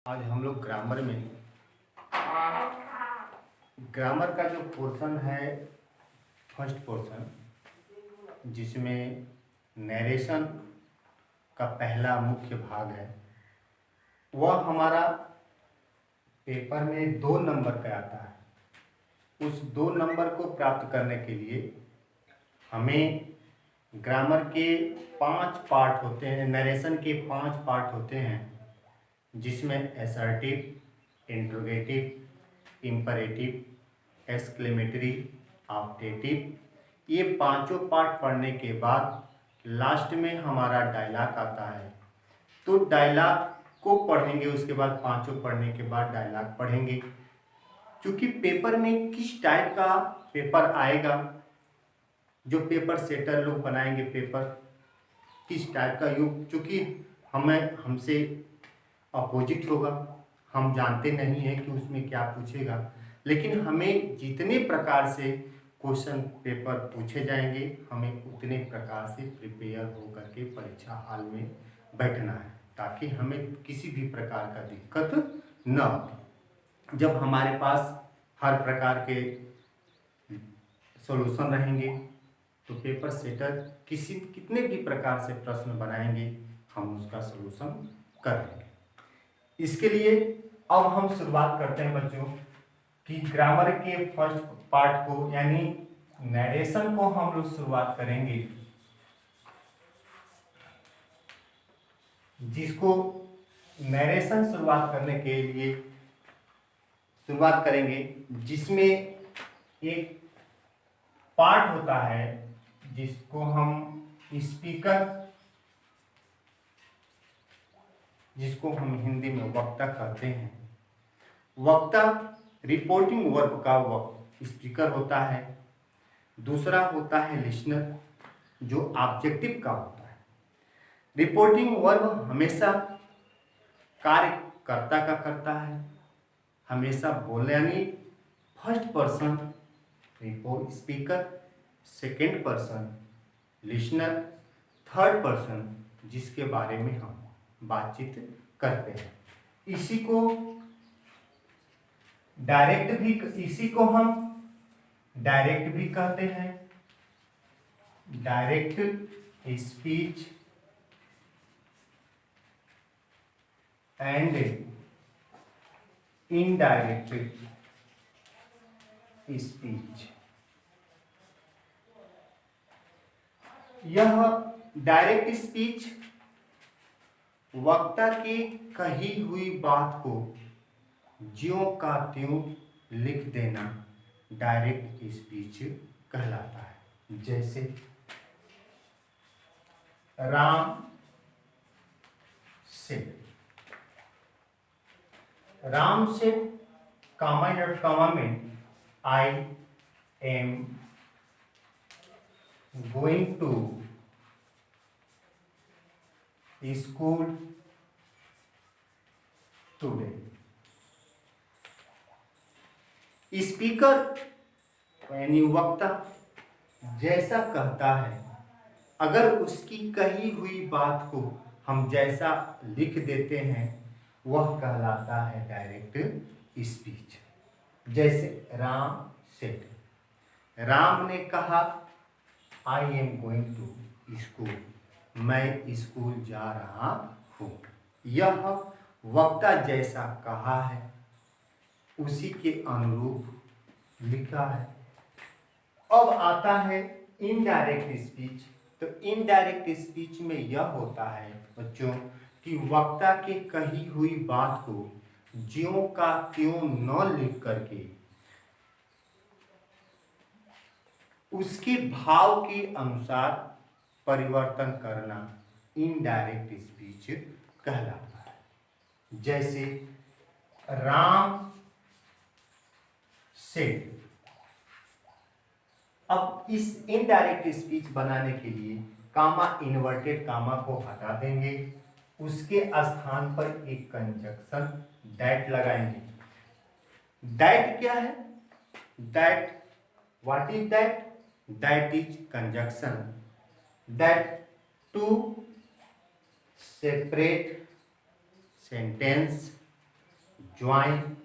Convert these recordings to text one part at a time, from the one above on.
आज हम लोग ग्रामर का जो पोर्शन है, फर्स्ट पोर्शन, जिसमें नरेशन का पहला मुख्य भाग है, वह हमारा पेपर में 2 नंबर का आता है। उस 2 नंबर को प्राप्त करने के लिए हमें ग्रामर के 5 पार्ट होते हैं, नरेशन के 5 पार्ट होते हैं, जिसमें assertive, interrogative, imperative, exclamatory, optative, ये पांचों पार्ट पढ़ने के बाद लास्ट में हमारा डायलॉग आता है। तो डायलॉग को पढ़ेंगे, उसके बाद पांचों पढ़ने के बाद डायलॉग पढ़ेंगे। क्योंकि पेपर में किस टाइप का पेपर आएगा, जो पेपर सेटर लोग बनाएंगे, पेपर किस टाइप का युग, चूँकि हमसे अपोजिट होगा, हम जानते नहीं हैं कि उसमें क्या पूछेगा, लेकिन हमें जितने प्रकार से क्वेश्चन पेपर पूछे जाएंगे, हमें उतने प्रकार से प्रिपेयर होकर के परीक्षा हॉल में बैठना है, ताकि हमें किसी भी प्रकार का दिक्कत न हो। जब हमारे पास हर प्रकार के सॉल्यूशन रहेंगे, तो पेपर सेटर कितने भी प्रकार से प्रश्न बनाएंगे, हम उसका सॉल्यूशन कर लेंगे। इसके लिए अब हम शुरुआत करते हैं बच्चों कि ग्रामर के फर्स्ट पार्ट को, यानी नरेशन को हम लोग शुरुआत करेंगे, जिसको नरेशन शुरुआत करने के लिए शुरुआत करेंगे, जिसमें एक पार्ट होता है जिसको हम स्पीकर, जिसको हम हिंदी में वक्ता कहते हैं। वक्ता रिपोर्टिंग वर्ब का स्पीकर होता है। दूसरा होता है लिसनर, जो ऑब्जेक्टिव का होता है। रिपोर्टिंग वर्ब हमेशा कार्यकर्ता का करता है, हमेशा बोलने, यानी first person report speaker, second person listener, third person जिसके बारे में हम बातचीत करते हैं। इसी को हम डायरेक्ट भी कहते हैं, direct speech and indirect speech. यह डायरेक्ट स्पीच वक्ता की कही हुई बात को ज्यों का त्यों लिख देना डायरेक्ट स्पीच कहलाता है। जैसे राम से कामा में I am going to school today. Speaker यानी वक्ता जैसा कहता है, अगर उसकी कही हुई बात को हम जैसा लिख देते हैं, वह कहलाता है डायरेक्ट स्पीच। जैसे राम ने कहा I am going to school, मैं स्कूल जा रहा हूँ। यह वक्ता जैसा कहा है, उसी के अनुरूप लिखा है। अब आता है इनडायरेक्ट स्पीच। तो इनडायरेक्ट स्पीच में यह होता है बच्चों कि वक्ता के कही हुई बात को ज्यों का त्यों न लिख करके उसके भाव के अनुसार परिवर्तन करना इनडायरेक्ट स्पीच कहलाता है। जैसे राम सेड। अब इस इनडायरेक्ट स्पीच बनाने के लिए कामा, इन्वर्टेड कामा को हटा देंगे, उसके स्थान पर एक कंजक्शन दैट लगाएंगे। दैट क्या है? That, what is that? That is conjunction that two separate sentence join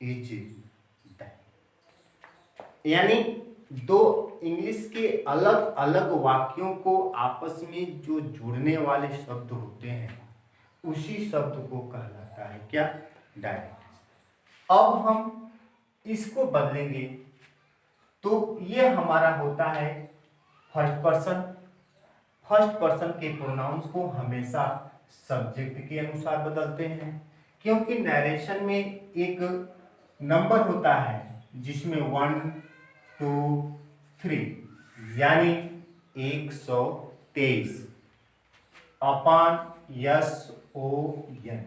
is डाई। यानी दो इंग्लिश के अलग अलग वाक्यों को आपस में जो जुड़ने वाले शब्द होते हैं उसी शब्द को कहलाता है क्या? डायरेक्ट। अब हम इसको बदलेंगे तो ये हमारा होता है फर्स्ट पर्सन। फर्स्ट पर्सन के प्रोनाउंस को हमेशा सब्जेक्ट के अनुसार बदलते हैं, क्योंकि नरेशन में एक नंबर होता है जिसमें 1 2 3 यानी 123 अपान SON।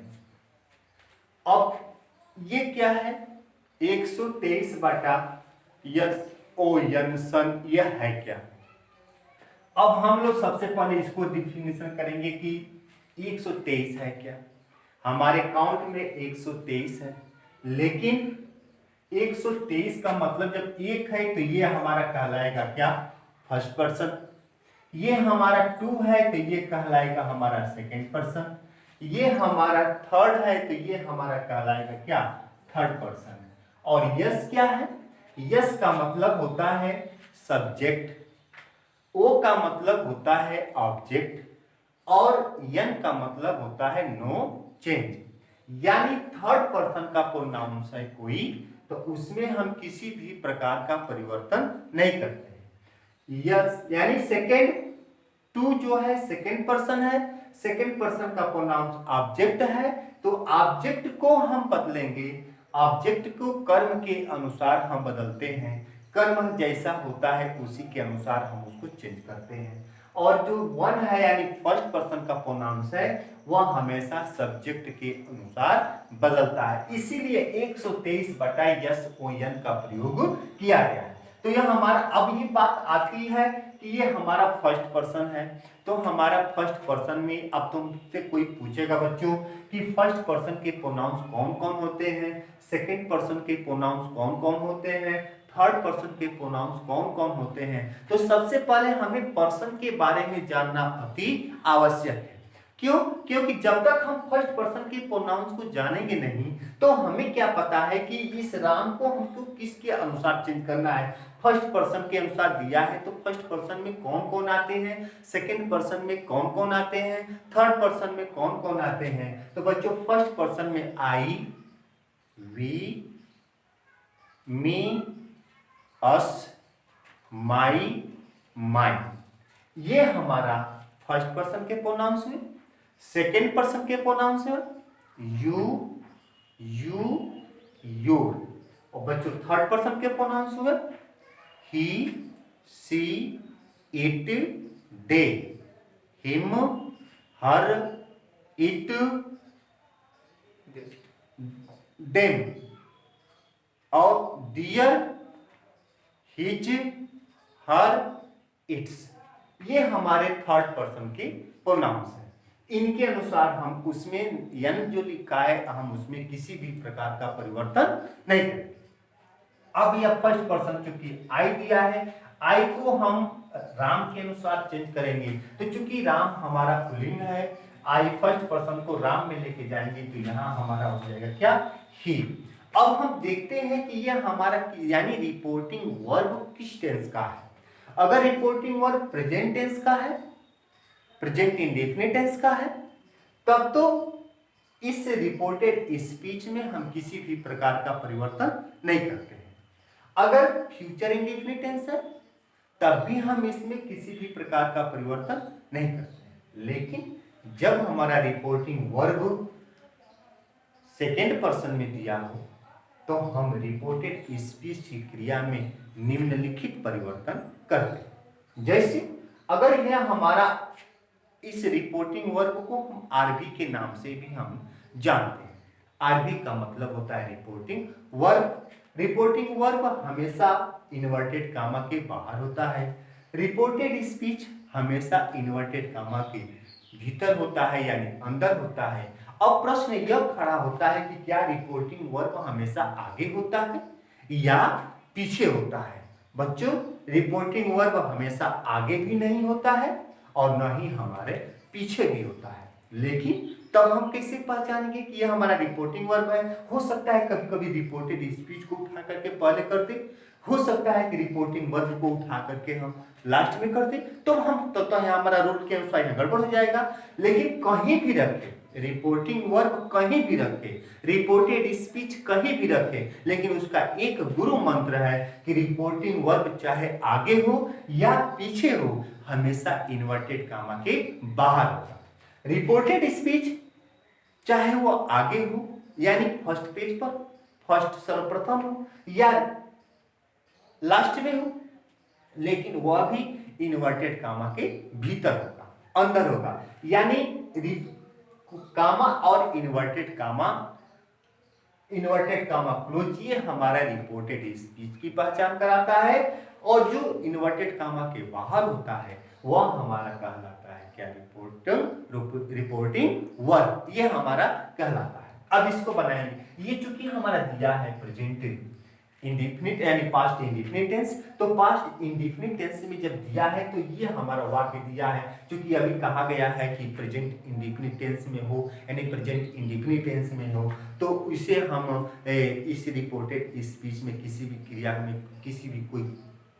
अब ये क्या है? 123 बटा SON सन, यह है क्या? अब हम लोग सबसे पहले इसको डिफिनेशन करेंगे कि 123 है क्या। हमारे काउंट में 123 है, लेकिन 123 का मतलब जब एक है तो ये हमारा कहलाएगा क्या? First person. ये हमारा 2 है तो ये कहलाएगा हमारा सेकंड पर्सन। ये हमारा थर्ड है तो ये हमारा कहलाएगा क्या? Third person. और यस क्या है? यस का मतलब होता है सब्जेक्ट, ओ का मतलब होता है ऑब्जेक्ट, और यन का मतलब होता है नो चेंज। यानी थर्ड पर्सन का प्रोनाउंस है कोई, तो उसमें हम किसी भी प्रकार का परिवर्तन नहीं करते। यस यानी सेकेंड, टू जो है सेकेंड पर्सन है, सेकेंड पर्सन का प्रोनाउंस ऑब्जेक्ट है, तो ऑब्जेक्ट को हम बदलेंगे। ऑब्जेक्ट को कर्म के अनुसार हम बदलते हैं, कर्म जैसा होता है उसी के अनुसार हम उसको चेंज करते हैं। और जो वन है यानी फर्स्ट पर्सन का प्रोनाउंस है वह हमेशा सब्जेक्ट के अनुसार बदलता है, इसीलिए 123 बटा SON का प्रयोग किया गया है। तो यह हमारा, अब ये बात आती है कि ये हमारा फर्स्ट पर्सन है, तो हमारा फर्स्ट पर्सन में अब तुमसे कोई पूछेगा बच्चों कि फर्स्ट पर्सन के प्रोनाउंस कौन कौन होते हैं, सेकंड पर्सन के प्रोनाउंस कौन कौन होते हैं, थर्ड पर्सन के प्रोनाउंस कौन कौन होते हैं। तो सबसे पहले हमें पर्सन के बारे में जानना अति आवश्यक है। क्यों? क्योंकि जब तक हम फर्स्ट पर्सन के प्रोनाउंस को जानेंगे नहीं तो हमें क्या पता है कि इस राम को हमको किसके अनुसार चेंज करना है। फर्स्ट पर्सन के अनुसार दिया है तो फर्स्ट पर्सन में कौन कौन आते हैं, सेकंड पर्सन में कौन कौन आते हैं, थर्ड पर्सन में कौन कौन आते हैं। तो बच्चों फर्स्ट पर्सन में आई, we, me, us, my, my, ये हमारा फर्स्ट पर्सन के प्रोनाउंस हुए। सेकेंड पर्सन के प्रोनाउंस है यू, यू, योर। और बच्चों थर्ड पर्सन के प्रोनाउंस हुए he, she, it, they, him, her, it, them, और डियर, हिज, हर, इट्स। ये हमारे थर्ड पर्सन के प्रोनाउंस हैं। इनके अनुसार हम उसमें यन जो लिखा है हम उसमें किसी भी प्रकार का परिवर्तन नहीं करेंगे। अब यह फर्स्ट पर्सन चूंकि आई दिया है, आई को हम राम के अनुसार चेंज करेंगे। तो चूंकि राम हमारा पुल्लिंग है, आई फर्स्ट पर्सन को राम में लेके जाएंगे तो यहाँ हमारा हो जाएगा क्या? ही। अब हम देखते हैं कि यह हमारा यानी रिपोर्टिंग वर्ब किस टेंस का है। अगर रिपोर्टिंग वर्ब प्रेजेंट टेंस का है, प्रेजेंट इंडेफिनिट टेंस का है, तब तो इस रिपोर्टेड स्पीच में हम किसी भी प्रकार का परिवर्तन नहीं करते हैं। अगर फ्यूचर इंडेफिनिट टेंस है तब भी हम इसमें किसी भी प्रकार का परिवर्तन नहीं करते हैं। लेकिन जब हमारा रिपोर्टिंग वर्ब सेकेंड पर्सन में दिया हो तो हम रिपोर्टेड स्पीच की क्रिया में निम्नलिखित परिवर्तन करते हैं। जैसे अगर यह हमारा इस रिपोर्टिंग वर्ब को हम आरबी के नाम से भी हम जानते हैं। आरबी का मतलब होता है रिपोर्टिंग वर्ब। रिपोर्टिंग वर्ब हमेशा इन्वर्टेड कामा के बाहर होता है, रिपोर्टेड स्पीच हमेशा इन्वर्टेड कामा के भीतर होता है यानी अंदर होता है। अब प्रश्न यह खड़ा होता है कि क्या रिपोर्टिंग वर्ब हमेशा आगे होता है या पीछे होता है। बच्चों रिपोर्टिंग वर्ब हमेशा आगे भी नहीं होता है और न ही हमारे पीछे भी होता है। लेकिन तब हम कैसे पहचानेंगे कि ये हमारा रिपोर्टिंग वर्ब है? हो सकता है कभी कभी रिपोर्टेड स्पीच को उठा करके पहले कर दे, हो सकता है कि रिपोर्टिंग वर्ब को उठा करके हम लास्ट में कर दे, तो हम तो हमारा रूल के अनुसार यहाँ गड़बड़ हो जाएगा। लेकिन कहीं भी रखे रिपोर्टिंग वर्ब, कहीं भी रखे रिपोर्टेड स्पीच कहीं भी रखे, लेकिन उसका एक गुरु मंत्र है कि रिपोर्टिंग वर्ब चाहे आगे हो या पीछे हो, हमेशा इन्वर्टेड कामा के बाहर होगा। रिपोर्टेड स्पीच चाहे वो आगे हो यानी फर्स्ट पेज पर, फर्स्ट सर्वप्रथम हो या लास्ट में हो, लेकिन वह भी इन्वर्टेड कामा के भीतर होगा, अंदर होगा। यानी कामा और इन्वर्टेड कामा क्लोज, ये हमारा रिपोर्टेड स्पीच की पहचान कराता है। और जो इन्वर्टेड कामा के बाहर होता है वह हमारा कहलाता है क्या? रिपोर्टिंग वर्ब, ये हमारा कहलाता है। अब इसको बनाएंगे। ये चूंकि हमारा दिया है प्रेजेंट इंडेफिनिट यानी पास्ट इंडेफिनिट टेंस, तो पास्ट इंडेफिनिट टेंस में जब दिया है तो ये हमारा वाक्य दिया है। क्योंकि अभी कहा गया है कि प्रेजेंट इंडेफिनिट टेंस में हो यानी प्रेजेंट इंडेफिनिट टेंस में हो, तो इसे हम इस रिपोर्टेड स्पीच में किसी भी क्रिया में किसी भी कोई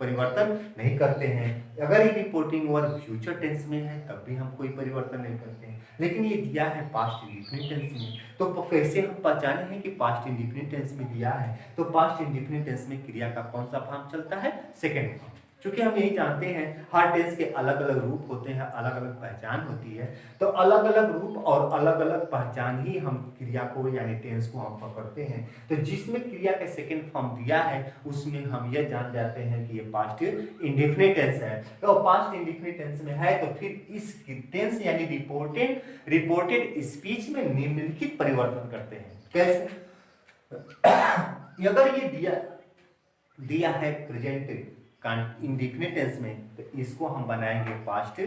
परिवर्तन नहीं करते हैं। अगर ये रिपोर्टिंग वर्ब फ्यूचर टेंस में है तब भी हम कोई परिवर्तन नहीं करते हैं, लेकिन ये दिया है पास्ट इंडेफिनिट टेंस में, तो कैसे हम पहचाने हैं कि पास्ट इंडेफिनिट टेंस में दिया है? तो पास्ट इंडेफिनिट टेंस में क्रिया का कौन सा फॉर्म चलता है? Second form. क्योंकि हम यही जानते हैं हर टेंस के अलग अलग रूप होते हैं, अलग अलग पहचान होती है, तो अलग अलग रूप और अलग अलग पहचान ही हम क्रिया को यानी टेंस को हम पकड़ते हैं। तो जिसमें क्रिया का सेकंड फॉर्म दिया है उसमें हम यह जान जाते हैं कि ये पास्ट इंडेफिनिट टेंस है। तो पास्ट इंडेफिनिट टेंस में है तो फिर इस टेंस यानी रिपोर्टेड स्पीच में निम्नलिखित परिवर्तन करते हैं। कैसे? अगर ये दिया है प्रेजेंट इंडेफिनिट टेंस में, तो इसको हम बनाएंगे पास्ट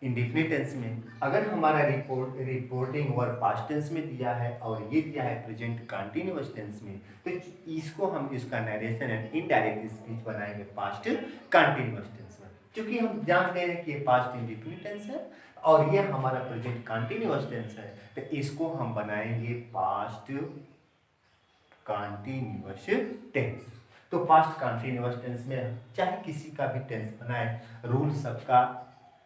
इंडेफिनिट टेंस में। अगर हमारा रिपोर्टिंग वर्ब पास्ट टेंस में दिया है और ये दिया है प्रेजेंट कंटीन्यूअस टेंस में, तो इसको हम इसका नरेशन एंड इनडायरेक्ट स्पीच बनाएंगे पास्ट कंटीन्यूअस टेंस में। क्योंकि हम जानते हैं कि ये पास्ट इंडेफिनिट टेंस है और ये हमारा प्रेजेंट कंटीन्यूअस टेंस है, तो इसको हम बनाएंगे पास्ट कंटीन्यूअस टेंस। तो पास्ट कंटीन्यूअस टेंस में चाहे किसी का भी टेंस बनाए, रूल सबका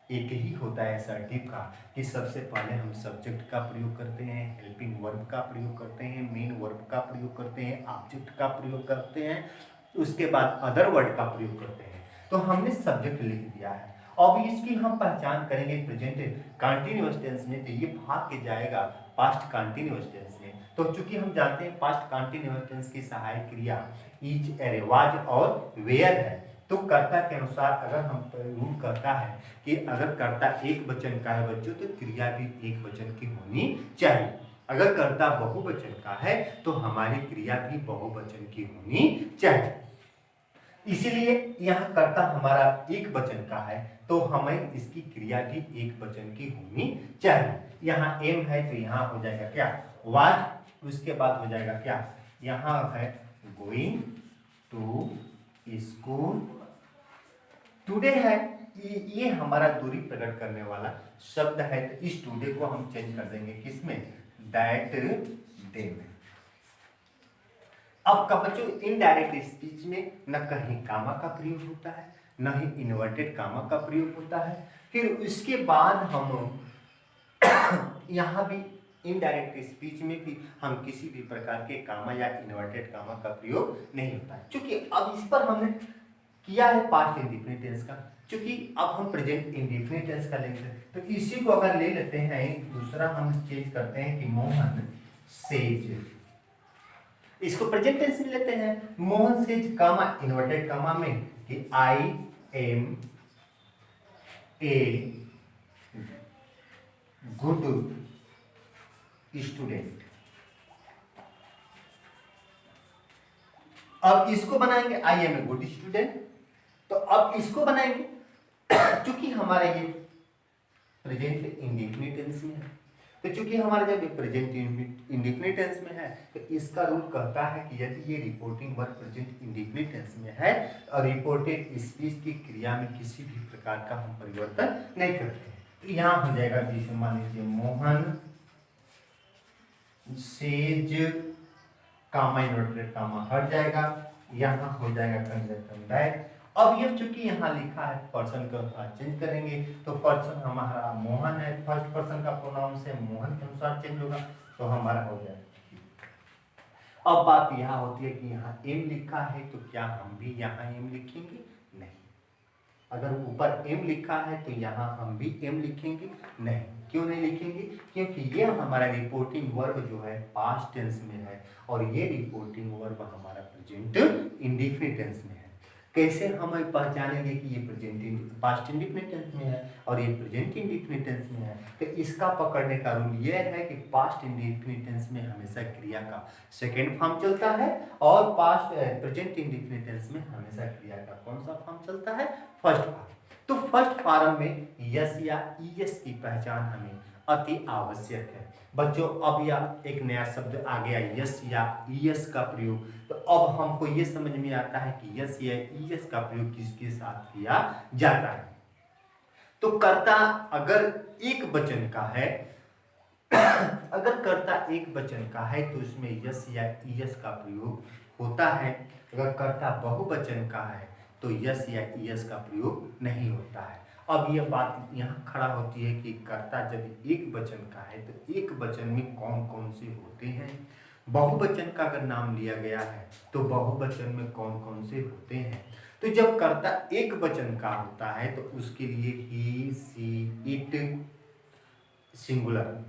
एक ही होता है असर्टिव का, कि सबसे पहले हम सब्जेक्ट का प्रयोग करते हैं, हेल्पिंग वर्ब का प्रयोग करते हैं, मेन वर्ब का प्रयोग करते हैं, ऑब्जेक्ट का प्रयोग करते हैं, उसके बाद अदर वर्ड का प्रयोग करते हैं। तो हमने सब्जेक्ट लिख दिया है। अब इसकी हम पहचान करेंगे प्रेजेंट कंटीन्यूअस टेंस में, तो ये भाग के जाएगा पास्ट कंटीन्यूअस टेंस में। तो चूंकि हम जानते हैं पास्ट कंटीन्यूअस टेंस की सहायक क्रिया इज, एरे, वाज और वेयर है, तो कर्ता के अनुसार अगर हम रूल करता है कि अगर कर्ता एक वचन का है बच्चों तो क्रिया भी एक वचन की होनी चाहिए। अगर कर्ता बहुवचन का है तो हमारी क्रिया भी बहुवचन की होनी चाहिए। इसीलिए यहाँ कर्ता हमारा एक वचन का है तो हमें इसकी क्रिया भी एक वचन की होनी चाहिए। यहाँ एम है तो यहाँ हो जाएगा क्या? वाज। उसके बाद हो जाएगा क्या? यहाँ है गोइंग टू स्कूल टुडे है, ये हमारा दूरी प्रकट करने वाला शब्द है, तो इस टुडे को हम चेंज कर देंगे किसमें? दैट डे में। अब का बच्चों इनडायरेक्ट स्पीच में न कहीं कामा का प्रयोग होता है न ही इन्वर्टेड कामा का प्रयोग होता है। फिर उसके बाद हम यहाँ भी इनडायरेक्ट स्पीच में भी हम किसी भी प्रकार के कामा या इन्वर्टेड कामा का प्रयोग नहीं होता है। क्योंकि अब इस पर हमने किया है पास्ट इंडेफिनिट टेंस का, क्योंकि अब हम प्रेजेंट इंडेफिनिट टेंस का लेंगे, तो इसी को अगर ले लेते हैं दूसरा हम चेंज करते हैं कि मोहन सेज, इसको प्रेजेंट टेंस में लेते हैं। Mohan says comma inverted comma में कि I am a good student. अब इसको बनाएंगे I am a good student, तो अब इसको बनाएंगे क्योंकि हमारा ये प्रेजेंट इंडेफिनिट टेंस में है, तो चूंकि हमारा जब प्रेजेंट इंडेफिनिट टेंस में है तो इसका रूल कहता है कि यदि ये reporting verb present indefinite tense में है और रिपोर्टेड स्पीच की क्रिया में किसी भी प्रकार का हम परिवर्तन नहीं करते हैं, यहाँ हो जाएगा, जैसे मान लीजिए मोहन सेज कामा, इन्वर्टेड कामा हट जाएगा, यहाँ हो जाएगा कंजक्शन दैट। अब ये चूंकि यहाँ लिखा है पर्सन के अनुसार चेंज करेंगे, तो पर्सन हमारा मोहन है, फर्स्ट पर्सन का प्रोनाउन से मोहन के अनुसार चेंज होगा, तो हमारा हो जाएगा। अब बात यहाँ होती है कि यहाँ एम लिखा है, तो क्या हम भी यहाँ एम लिखेंगे? नहीं। अगर ऊपर एम लिखा है तो यहाँ हम भी एम लिखेंगे? नहीं। क्यों नहीं लिखेंगे? क्योंकि ये हमारा रिपोर्टिंग वर्ब जो है पास्ट टेंस में है, और ये रिपोर्टिंग वर्ब हमारा प्रेजेंट इंडेफिनिट टेंस में है। कैसे हम पहचानेंगे कि ये प्रेजेंट पास्ट इंडेफिनिट टेंस में है और ये प्रेजेंट इंडेफिनिट टेंस में है? तो इसका पकड़ने का रूल ये है कि पास्ट इंडेफिनिट टेंस में हमेशा क्रिया का सेकेंड फॉर्म चलता है, और पास्ट प्रेजेंट इंडेफिनिट टेंस में हमेशा क्रिया का कौन सा फॉर्म चलता है? First form. तो फर्स्ट फॉर्म में यस या ईएस की पहचान हमें अति आवश्यक है। बच्चों अब यह एक नया शब्द आ गया, यस या ईएस का प्रयोग। तो अब हमको ये समझ में आता है कि यस या ईएस का प्रयोग किसके साथ किया जाता है। तो कर्ता अगर एक वचन का है, अगर कर्ता एक वचन का है तो उसमें यस या ईएस का प्रयोग होता है। अगर कर्ता बहुवचन का है तो यस या ईएस का प्रयोग नहीं होता है। अब यह बात यहाँ खड़ा होती है कि कर्ता जब एक वचन का है तो एक वचन में कौन कौन से होते हैं। बहुवचन का अगर नाम लिया गया है तो बहुवचन में कौन कौन से होते हैं। तो जब कर्ता एक वचन का होता है तो उसके लिए ही, सी, इट सिंगुलर,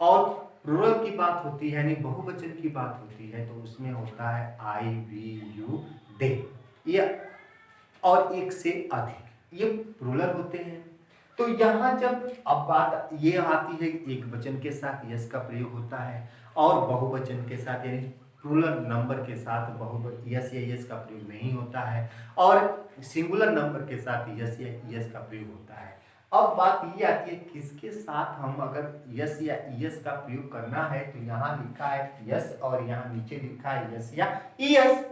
और प्लूरल की बात होती है यानी बहुवचन की बात होती है तो उसमें होता है आई, वी, यू, दे, ये और एक से अधिक, ये प्लूरल होते हैं। तो यहाँ जब अब बात ये आती है एक वचन के साथ यस का प्रयोग होता है और बहुवचन के साथ यानी प्लूरल नंबर के साथ यस या यस का प्रयोग नहीं होता है, और सिंगुलर नंबर के साथ यस या यस का प्रयोग होता है। अब बात ये आती है किसके साथ हम अगर यस या यस का प्रयोग करना है, तो यहाँ लिखा है यस और यहाँ नीचे लिखा है यस या यस।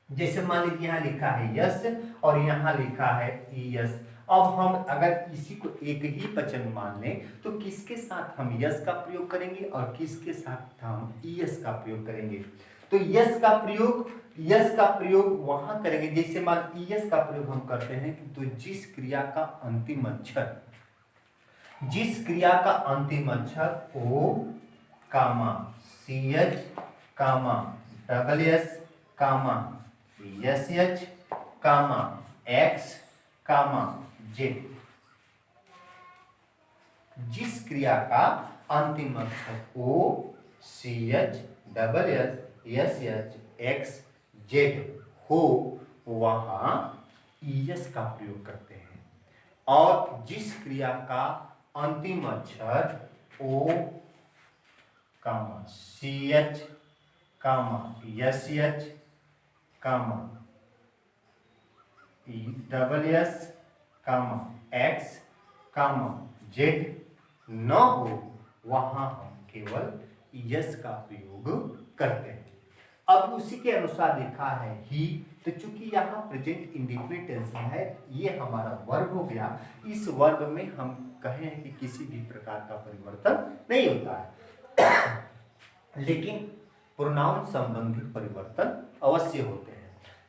जैसे मान लीजिए यहाँ लिखा है यस और यहाँ लिखा है यस। अब हम अगर इसी को एक ही वचन मान लें तो किसके साथ हम यस का प्रयोग करेंगे और किसके साथ हम यस का प्रयोग करेंगे। तो यस का प्रयोग वहां करेंगे जैसे मान यस का प्रयोग हम करते हैं तो जिस क्रिया का अंतिम अक्षर O comma C H comma double S comma S H comma X comma Z, जिस क्रिया का अंतिम अक्षर O C H double S H X Z हो वहां ईएस का प्रयोग करते हैं, और जिस क्रिया का अंतिम अक्षर ओ कामा सी एच कामा S H comma double S कामा एक्स कामा जेड न हो वहां हम केवल यस का प्रयोग करते हैं। अब उसी के अनुसार लिखा है ही, तो चूंकि यहाँ प्रेजेंट इंडेफिनिट टेंस है, ये हमारा वर्ब हो गया। इस वर्ब में हम कहें कि किसी भी प्रकार का परिवर्तन नहीं होता है, लेकिन प्रोनाउन संबंधी परिवर्तन अवश्य होते हैं।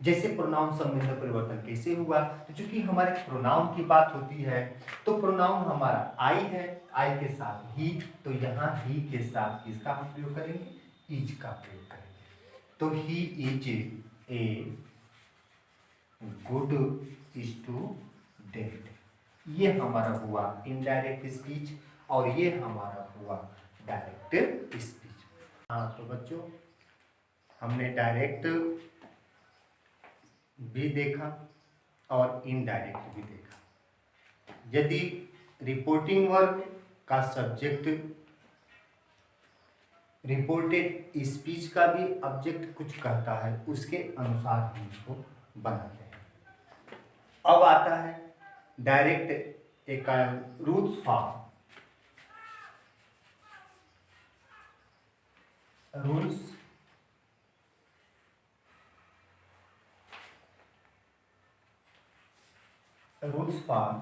जैसे प्रोनाउन संबंधी परिवर्तन कैसे हुआ, तो चूंकि हमारे प्रोनाउन की बात होती है तो प्रोनाउन हमारा आई है, आई के साथ ही, तो यहाँ ही के साथ किसका हम प्रयोग करेंगे? इज का प्रयोग करेंगे। तो he is a good student, ये हमारा हुआ इनडायरेक्ट स्पीच और ये हमारा हुआ डायरेक्ट स्पीच। हाँ तो बच्चों हमने डायरेक्ट भी देखा और इनडायरेक्ट भी देखा। यदि रिपोर्टिंग वर्ब का सब्जेक्ट रिपोर्टेड स्पीच का भी ऑब्जेक्ट कुछ कहता है, उसके अनुसार हम इसको बनाते हैं। अब आता है डायरेक्ट एक rules form. Rules form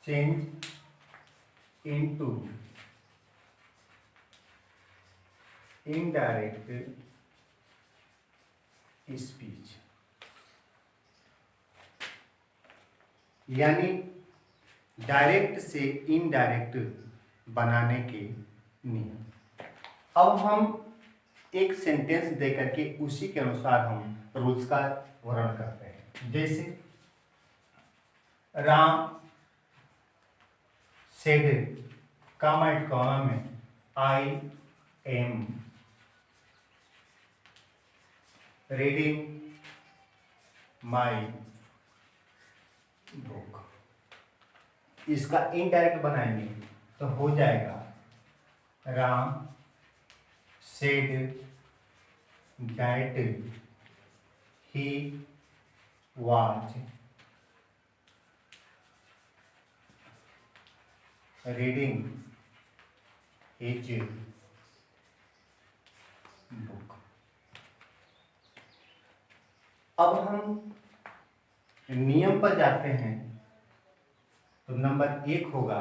change into indirect speech, यानी डायरेक्ट से इनडायरेक्ट बनाने के नियम। अब हम एक सेंटेंस देकर के उसी के अनुसार हम रूल्स का वर्णन करते हैं। जैसे राम सेड कॉमा में I am reading my book. इसका इनडायरेक्ट बनाएंगे तो हो जाएगा Ram said that he was reading his book. अब हम नियम पर जाते हैं तो नंबर 1 होगा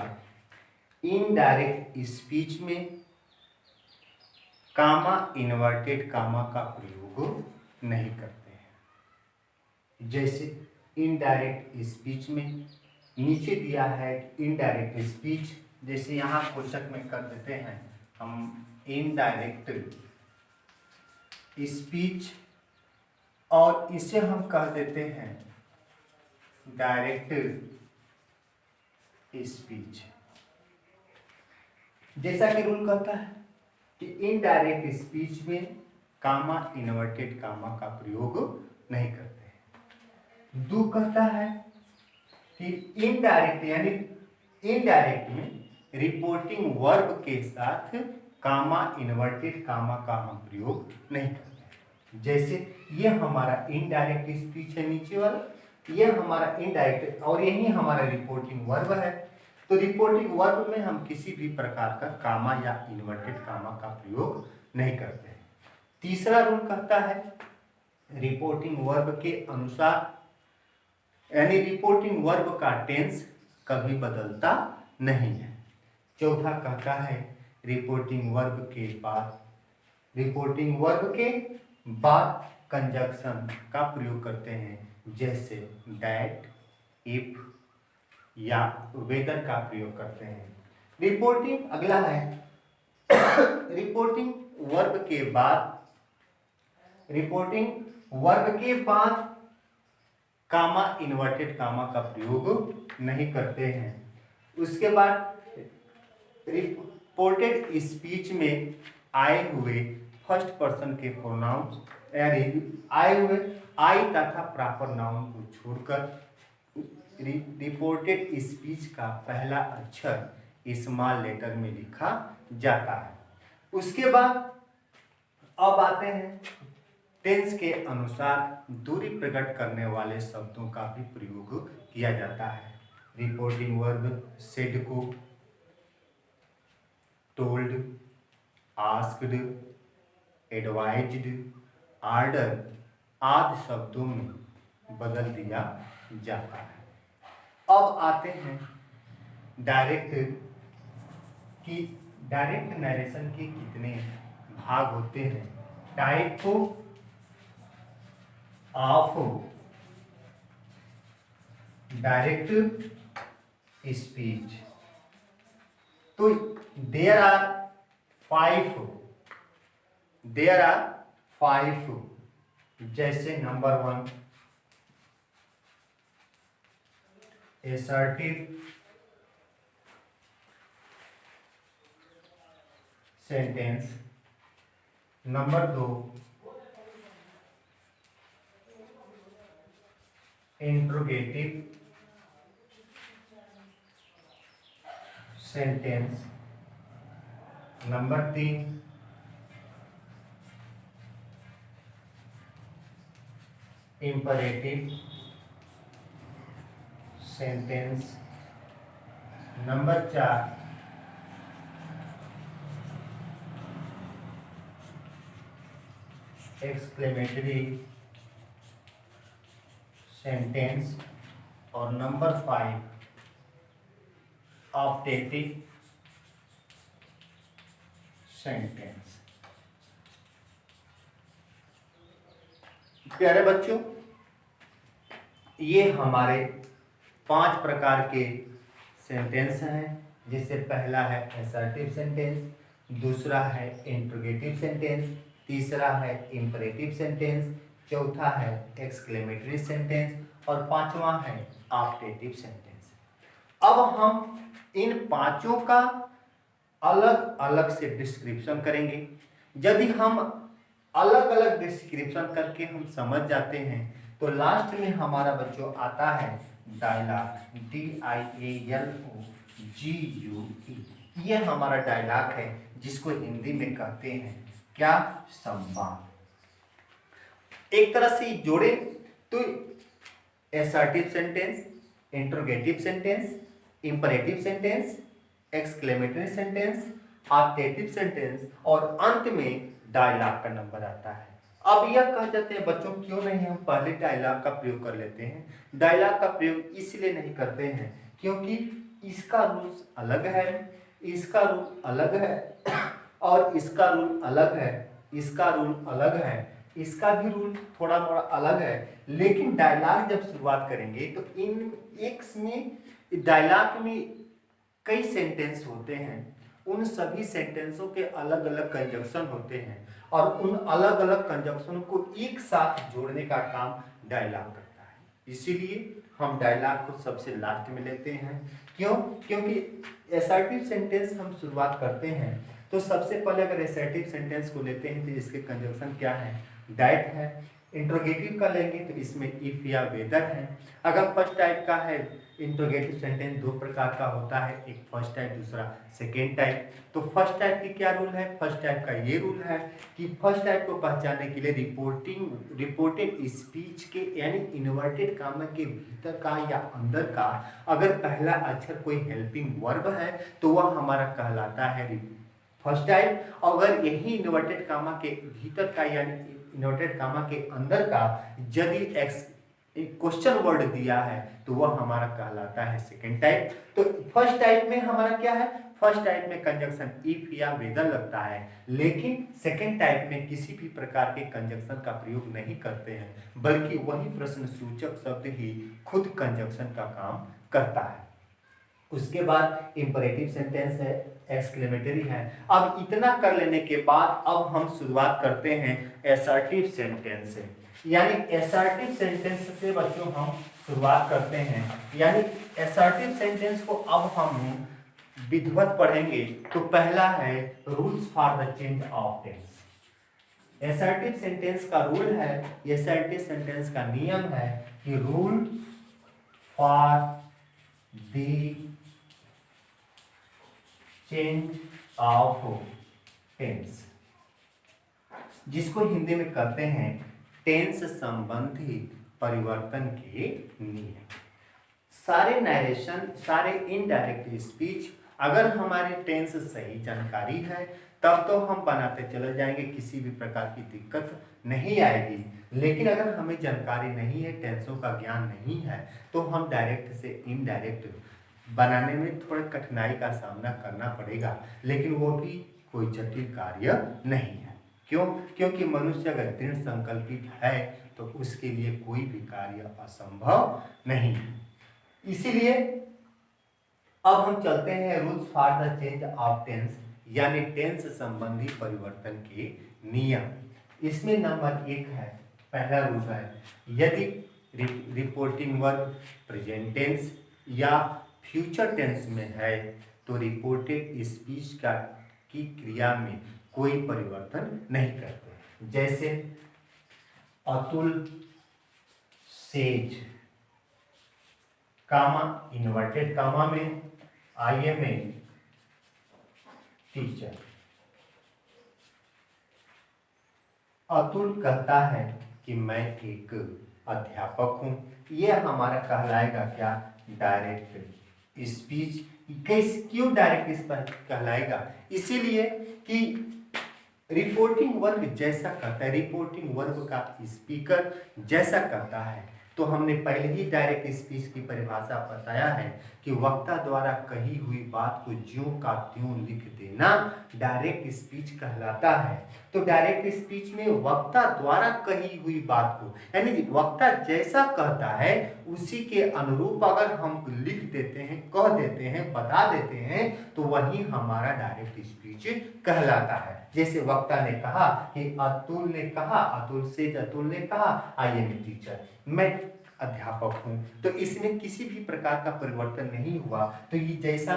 इनडायरेक्ट स्पीच में कामा इन्वर्टेड कामा का प्रयोग नहीं करते हैं। जैसे इनडायरेक्ट स्पीच में नीचे दिया है इनडायरेक्ट स्पीच, जैसे यहाँ कोष्ठक में कर देते हैं हम इनडायरेक्ट स्पीच और इसे हम कह देते हैं डायरेक्ट स्पीच। जैसा कि रूल कहता है कि इनडायरेक्ट स्पीच में कामा इन्वर्टेड कामा का प्रयोग नहीं करते हैं। 2 कहता है कि इनडायरेक्ट यानी इनडायरेक्ट में रिपोर्टिंग वर्ब के साथ कामा इन्वर्टेड कामा का हम प्रयोग नहीं करते हैं। जैसे ये हमारा इनडायरेक्ट स्पीच है नीचे वाला, ये हमारा इनडायरेक्ट और यही हमारा रिपोर्टिंग वर्ब है। तो रिपोर्टिंग वर्ब में हम किसी भी प्रकार का कामा या इन्वर्टेड कामा का प्रयोग नहीं करते हैं। तीसरा रूल कहता है रिपोर्टिंग वर्ब के अनुसार, यानी रिपोर्टिंग वर्ब का टेंस कभी बदलता नहीं है। चौथा कहता है रिपोर्टिंग वर्ब के बाद कंजक्शन का प्रयोग करते हैं, जैसे दैट, इफ या वेदर का प्रयोग करते हैं। रिपोर्टिंग अगला है रिपोर्टिंग वर्ब के बाद कामा इन्वर्टेड कामा का प्रयोग नहीं करते हैं। उसके बाद रिपोर्टेड स्पीच में आए हुए फर्स्ट पर्सन के प्रोनाउंस यानी आए हुए आई तथा प्रॉपर नाउन को छोड़कर रिपोर्टेड स्पीच का पहला अक्षर स्मॉल लेटर में लिखा जाता है। उसके बाद अब आते हैं टेंस के अनुसार दूरी प्रकट करने वाले शब्दों का भी प्रयोग किया जाता है। रिपोर्टिंग वर्ब सेड को टोल्ड, आस्क्ड, एडवाइज्ड, आर्डर आदि शब्दों में बदल दिया जाता है। अब आते हैं डायरेक्ट नरेशन के कितने भाग होते हैं। टाइप ऑफ डायरेक्ट स्पीच, तो देयर आर फाइव। जैसे number 1 assertive sentence, number 2 interrogative sentence, number 3 imperative sentence, number 4 exclamatory sentence और नंबर 5 ऑप्टेटिव सेंटेंस। प्यारे बच्चों, ये हमारे 5 प्रकार के सेंटेंस हैं, जिससे पहला है असर्टिव सेंटेंस, दूसरा है इंट्रोगेटिव सेंटेंस, तीसरा है इंपरेटिव सेंटेंस, चौथा है एक्सक्लेमेटरी सेंटेंस और पांचवा है ऑप्टेटिव सेंटेंस। अब हम इन पांचों का अलग अलग से डिस्क्रिप्शन करेंगे। यदि हम अलग अलग डिस्क्रिप्शन करके हम समझ जाते हैं तो लास्ट में हमारा बच्चों आता है डायलॉग, DIALOGUE। ये हमारा डायलॉग है, जिसको हिंदी में कहते हैं क्या, संवाद। एक तरह से जोड़े तो assertive sentence, interrogative sentence, imperative sentence, exclamatory sentence, optative sentence और अंत में डायलॉग का नंबर आता है। अब यह कह जाते हैं बच्चों, क्यों नहीं हम पहले डायलॉग का प्रयोग कर लेते हैं। डायलॉग का प्रयोग इसलिए नहीं करते हैं क्योंकि इसका रूल्स अलग है, इसका रूल अलग है और इसका रूल अलग है, इसका रूल अलग है, इसका भी रूल थोड़ा थोड़ा अलग है। लेकिन डायलॉग जब शुरुआत करेंगे तो इन एक में डायलॉग में कई सेंटेंस होते हैं, उन सभी सेंटेंसों के अलग अलग कंजक्शन होते हैं और उन अलग अलग कंजक्शन को एक साथ जोड़ने का काम डायलॉग करता है। इसीलिए हम डायलॉग को सबसे लास्ट में लेते हैं। क्यों? क्योंकि असर्टिव सेंटेंस हम शुरुआत करते हैं तो सबसे पहले अगर असर्टिव सेंटेंस को लेते हैं तो इसके कंजक्शन क्या है, दैट है। इंट्रोगेटिव का लेंगे तो इसमें इफ या वेदर है। अगर फर्स्ट टाइप का है इंट्रोगेटिव सेंटेंस, दो प्रकार का होता है, एक फर्स्ट टाइप, दूसरा सेकेंड टाइप। तो फर्स्ट टाइप की क्या रूल है, फर्स्ट टाइप का ये रूल है कि फर्स्ट टाइप को पहचानने के लिए रिपोर्टेड स्पीच के यानी इन्वर्टेड कामा के भीतर का या अंदर का अगर पहला अक्षर कोई हेल्पिंग वर्ब है तो वह हमारा कहलाता है फर्स्ट टाइप। अगर यही इन्वर्टेड कामा के भीतर का यानी इन्वर्टेड कामा के अंदर का यदि क्वेश्चन वर्ड दिया है तो वह हमारा कहलाता है सेकेंड टाइप। तो फर्स्ट टाइप में हमारा क्या है, फर्स्ट टाइप में कंजक्शन इफ या वेदर लगता है, लेकिन सेकेंड टाइप में किसी भी प्रकार के कंजक्शन का प्रयोग नहीं करते हैं, बल्कि वही प्रश्न सूचक शब्द ही खुद कंजक्शन का काम करता है। उसके बाद इंपरेटिव सेंटेंस है, एक्सक्लेमेटरी है। अब इतना कर लेने के बाद अब हम शुरुआत करते हैं असर्टिव सेंटेंस से। यानी असर्टिव सेंटेंस से बच्चों हम शुरुआत करते हैं, यानी असर्टिव सेंटेंस को अब हम विधिवत पढ़ेंगे। तो पहला है rules for the change of tense. Assertive sentence का रूल है, असर्टिव सेंटेंस का नियम है कि rule for the change of tense, जिसको हिंदी में कहते हैं टेंस संबंधी परिवर्तन के नियम। सारे नरेशन, सारे इनडायरेक्ट स्पीच अगर हमारे टेंस सही जानकारी है तब तो हम बनाते चले जाएंगे, किसी भी प्रकार की दिक्कत नहीं आएगी। लेकिन अगर हमें जानकारी नहीं है, टेंसों का ज्ञान नहीं है, तो हम डायरेक्ट से इनडायरेक्ट बनाने में थोड़ा कठिनाई का सामना करना पड़ेगा, लेकिन वो भी कोई जटिल कार्य नहीं है। क्यों? क्योंकि मनुष्य अगर दृढ़ संकल्पित है तो उसके लिए कोई भी कार्य असंभव नहीं है। इसीलिए अब हम चलते हैं rules for the change of tense, यानी टेंस संबंधी परिवर्तन के नियम। इसमें नंबर 1 है, पहला रूल है, यदि रिपोर्टिंग वर्ब प्रेजेंट टेंस या फ्यूचर टेंस में है तो रिपोर्टेड स्पीच की क्रिया में कोई परिवर्तन नहीं करते। जैसे Atul says, comma inverted comma में I am a teacher. Atul कहता है कि मैं एक अध्यापक हूं। यह हमारा कहलाएगा क्या, डायरेक्ट स्पीच। क्यों डायरेक्ट स्पीच कहलाएगा, इसीलिए कि रिपोर्टिंग वर्ब जैसा कहता है, रिपोर्टिंग वर्ब का स्पीकर जैसा कहता है। तो हमने पहले ही डायरेक्ट स्पीच की परिभाषा बताया है कि वक्ता द्वारा कही हुई बात को ज्यों का त्यों लिख देना डायरेक्ट स्पीच कहलाता है। तो डायरेक्ट स्पीच में वक्ता द्वारा कही हुई बात को, यानी वक्ता जैसा कहता है उसी के अनुरूप अगर हम लिख देते हैं, कह देते हैं, बता देते हैं, तो वही हमारा डायरेक्ट स्पीच कहलाता है। जैसे वक्ता ने कहा कि अतुल ने कहा, अतुल ने कहा आई एम टीचर, मैं अध्यापक हूं, तो इसमें किसी भी प्रकार का परिवर्तन नहीं हुआ। तो ये जैसा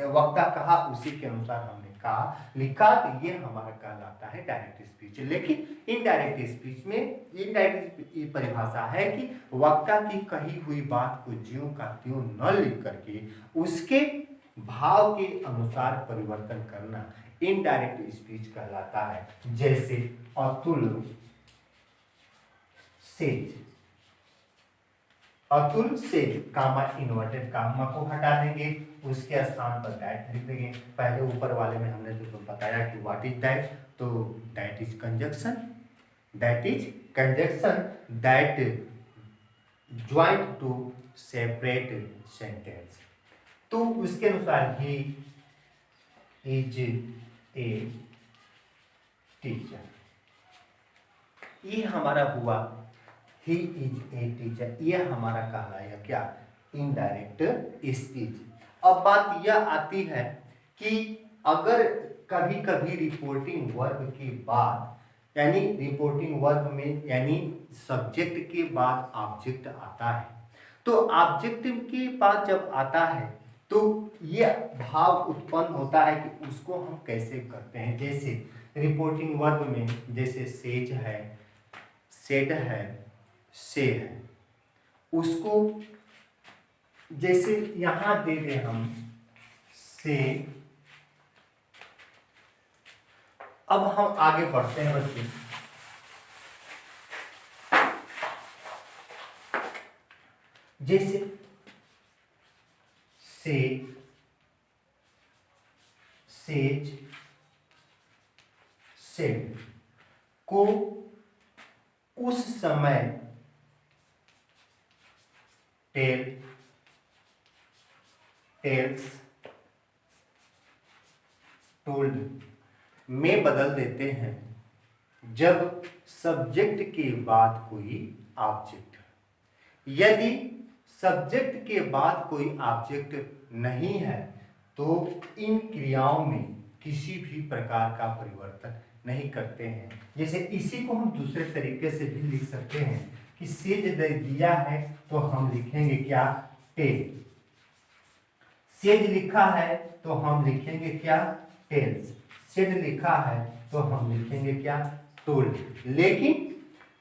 वक्ता कहा उसी के अनुसार हमने कहा, लिखा, तो ये हमारा कहलाता है डायरेक्ट स्पीच। लेकिन इनडायरेक्ट स्पीच में इनडायरेक्ट परिभाषा है कि वक्ता की कही हुई बात को ज्यों का त्यों न लिख करके उसके भाव के अनुसार परिवर्तन करना इनडायरेक्ट स्पीच कहलाता है। जैसे अतुल सेज, अतुल से कामा, इन्वर्टेड कामा को हटा देंगे, उसके स्थान पर दैट लिख देंगे। पहले ऊपर वाले में हमने जो बताया कि व्हाट इज दैट, तो that is conjunction, that is conjunction that joint two separate sentence. तो उसके अनुसार ही इज ए टीचर, ये हमारा हुआ ही इज ए टीचर, ये हमारा कहलाएगा क्या, इनडायरेक्ट स्पीच। अब बात यह आती है कि अगर कभी कभी रिपोर्टिंग वर्ब के बाद, यानी रिपोर्टिंग वर्ब में यानी सब्जेक्ट के बाद ऑब्जेक्ट आता है, तो ऑब्जेक्ट के बाद जब आता है तो ये भाव उत्पन्न होता है कि उसको हम कैसे करते हैं। जैसे रिपोर्टिंग वर्ब में जैसे सेज है, सेड है, से है, उसको जैसे यहां दे दे हम से। अब हम आगे बढ़ते हैं बच्चे, जैसे से, सेज, सेड को उस समय टेल, टेल्स, टोल्ड में बदल देते हैं जब सब्जेक्ट के बाद कोई ऑब्जेक्ट। यदि सब्जेक्ट के बाद कोई ऑब्जेक्ट नहीं है तो इन क्रियाओं में किसी भी प्रकार का परिवर्तन नहीं करते हैं। जैसे इसी को हम दूसरे तरीके से भी लिख सकते हैं कि सेज दिया है तो हम लिखेंगे क्या, टेल। सेज लिखा है तो हम लिखेंगे क्या, टेल्स। सेड लिखा है तो हम लिखेंगे क्या, टोल्ड। लेकिन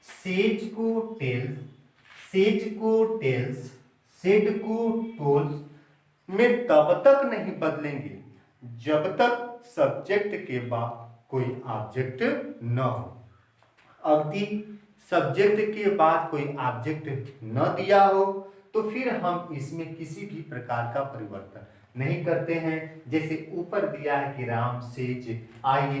सेज को टेल्स, सेज को टेल्स, सेड को टोल्स में तब तक नहीं बदलेंगे जब तक सब्जेक्ट के बाद कोई ऑब्जेक्ट न हो। यदि सब्जेक्ट के बाद कोई ऑब्जेक्ट न दिया हो तो फिर हम इसमें किसी भी प्रकार का परिवर्तन नहीं करते हैं। जैसे ऊपर दिया है कि Ram says I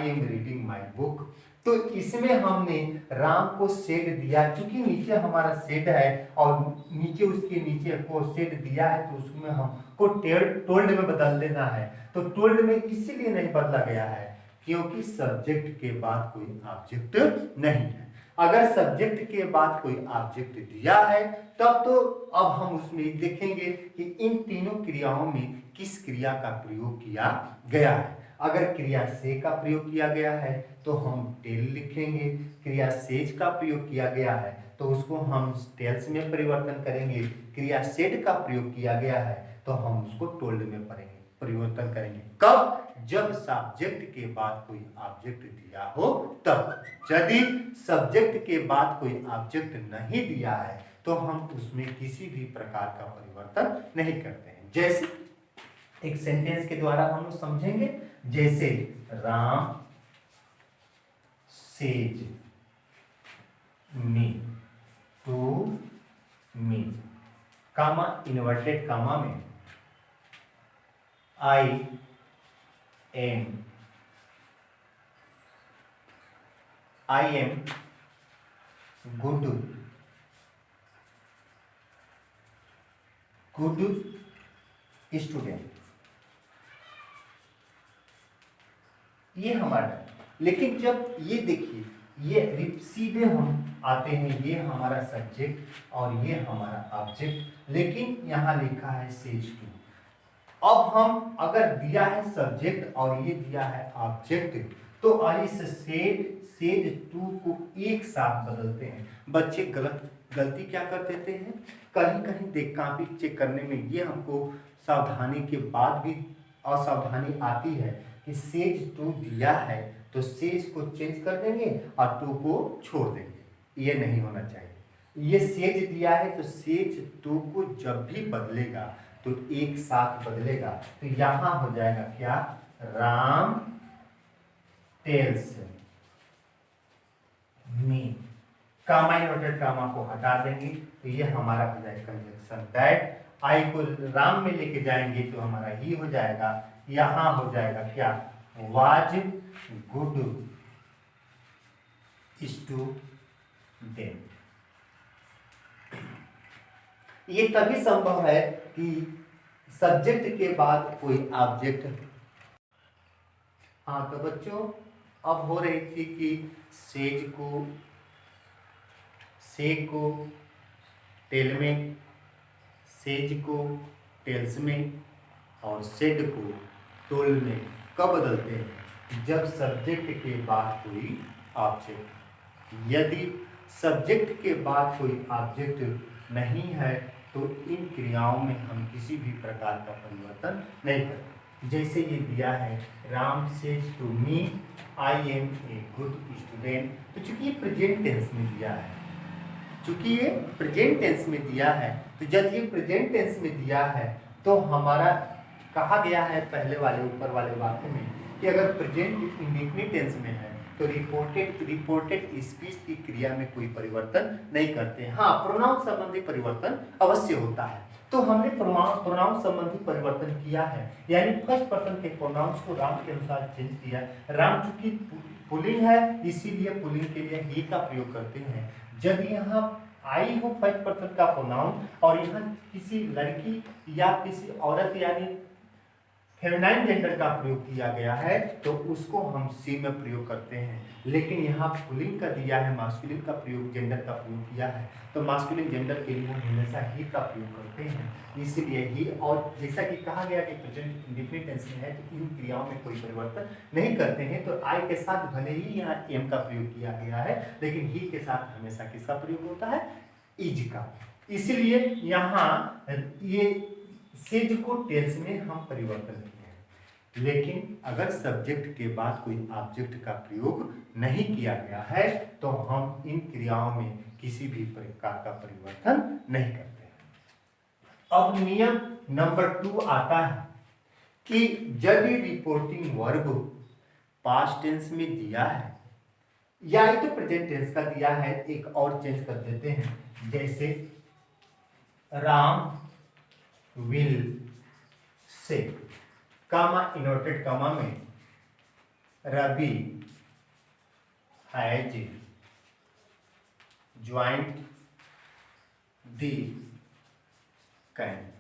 am reading my book, तो इसमें हमने राम को सेड दिया, क्योंकि नीचे हमारा सेड है और नीचे उसके नीचे को सेड दिया है, तो उसमें हमको टोल्ड में बदल देना है। तो टोल्ड में इसीलिए नहीं बदला गया है क्योंकि सब्जेक्ट के बाद कोई ऑब्जेक्ट नहीं है। अगर सब्जेक्ट के बाद कोई ऑब्जेक्ट दिया है तब तो अब हम उसमें देखेंगे कि इन तीनों क्रियाओं में किस क्रिया का प्रयोग किया गया है। अगर क्रिया से का प्रयोग किया गया है तो हम टेल लिखेंगे, क्रिया सेज का प्रयोग किया गया है तो उसको हम टेल्स में परिवर्तन करेंगे, क्रिया सेड का प्रयोग किया गया है तो हम उसको टोल्ड में परिवर्तन करेंगे। कब, जब सब्जेक्ट के बाद कोई ऑब्जेक्ट दिया हो तब। यदि सब्जेक्ट के बाद कोई ऑब्जेक्ट नहीं दिया है तो हम उसमें किसी भी प्रकार का परिवर्तन नहीं करते हैं। जैसे एक सेंटेंस के द्वारा हम समझेंगे, जैसे Ram says me to me, comma inverted comma में I am good good student, ये हमारा। लेकिन जब ये देखिए, ये सीधे हम आते हैं, ये हमारा सब्जेक्ट और ये हमारा ऑब्जेक्ट, लेकिन यहाँ लिखा है सेज टू। अब हम अगर दिया है सब्जेक्ट और ये दिया है ऑब्जेक्ट, तो इस सेज टू को एक साथ बदलते हैं। बच्चे गलती क्या कर देते हैं, कहीं कहीं देख कॉपी चेक करने में ये हमको सावधानी के बाद भी असावधानी आती है कि सेज टू दिया है तो सेज को चेंज कर देंगे और टू को छोड़ देंगे। ये नहीं होना चाहिए। ये सेज दिया है तो सेज टू को जब भी बदलेगा तो एक साथ बदलेगा। तो यहां हो जाएगा क्या, Ram tells me. Comma inverted comma को हटा देंगे तो ये हमारा हो जाएगा कंजक्शन दैट। आई को राम में लेके जाएंगे तो हमारा ही हो जाएगा। यहां हो जाएगा क्या, वाज गुड स्टूडेंट। ये तभी संभव है कि सब्जेक्ट के बाद कोई ऑब्जेक्ट। हाँ तो बच्चों, अब हो रही थी कि सेज को टेल में, सेज को टेल्स में और सेड को टोल में कब बदलते हैं, जब सब्जेक्ट के बाद कोई ऑब्जेक्ट। यदि सब्जेक्ट के बाद कोई ऑब्जेक्ट नहीं है तो इन क्रियाओं में हम किसी भी प्रकार का परिवर्तन नहीं करते। जैसे ये दिया है, Ram says to me I am a good student. तो चूंकि ये प्रेजेंट टेंस में दिया है, चूंकि ये प्रेजेंट टेंस में दिया है, तो जब ये प्रेजेंट टेंस में दिया है तो हमारा कहा गया है पहले वाले ऊपर वाले वाक्य में कि अगर प्रेजेंट इंडेफिनिट टेंस में है तो रिपोर्टेड स्पीच की क्रिया में कोई परिवर्तन नहीं करते। हाँ, प्रोनाउन संबंधी परिवर्तन अवश्य होता है। तो हमने प्रोनाउन संबंधी परिवर्तन किया है, यानी फर्स्ट पर्सन के प्रोनाउंस को राम के अनुसार चेंज किया। राम चूंकि पुल्लिंग है इसीलिए पुल्लिंग के लिए ही का प्रयोग करते हैं। जब यहाँ आई हो फर्स्ट पर्सन का प्रोनाउन और यहाँ किसी लड़की या किसी औरत यानी फेमिनाइन जेंडर का प्रयोग किया गया है तो उसको हम सी में प्रयोग करते हैं। लेकिन यहाँ पुल्लिंग का दिया है, मास्कुलिन का प्रयोग, जेंडर का प्रयोग किया है, तो मास्कुलिन जेंडर के लिए हम हमेशा ही का प्रयोग करते हैं। इसलिए ही, और जैसा कि कहा गया कि प्रेजेंट इंडेफिनिट टेंस में है तो इन क्रियाओं में कोई परिवर्तन नहीं करते हैं। तो आई के साथ भले ही यहाँ एम का प्रयोग किया गया है, लेकिन ही के साथ हमेशा किसका प्रयोग होता है, इज का। इसलिए यहाँ ये सेज को टेंस में हम परिवर्तन किए हैं। लेकिन अगर सब्जेक्ट के बाद कोई ऑब्जेक्ट का प्रयोग नहीं किया गया है तो हम इन क्रियाओं में किसी भी प्रकार का परिवर्तन नहीं करते हैं। अब नियम नंबर 2 आता है कि यदि रिपोर्टिंग वर्ब पास्ट टेंस में दिया है या ये तो प्रेजेंट टेंस का दिया है, एक और चेंज कर देते हैं, जैसे राम विल से, कामा इनवर्टेड कामा में Ravi has joined the camp.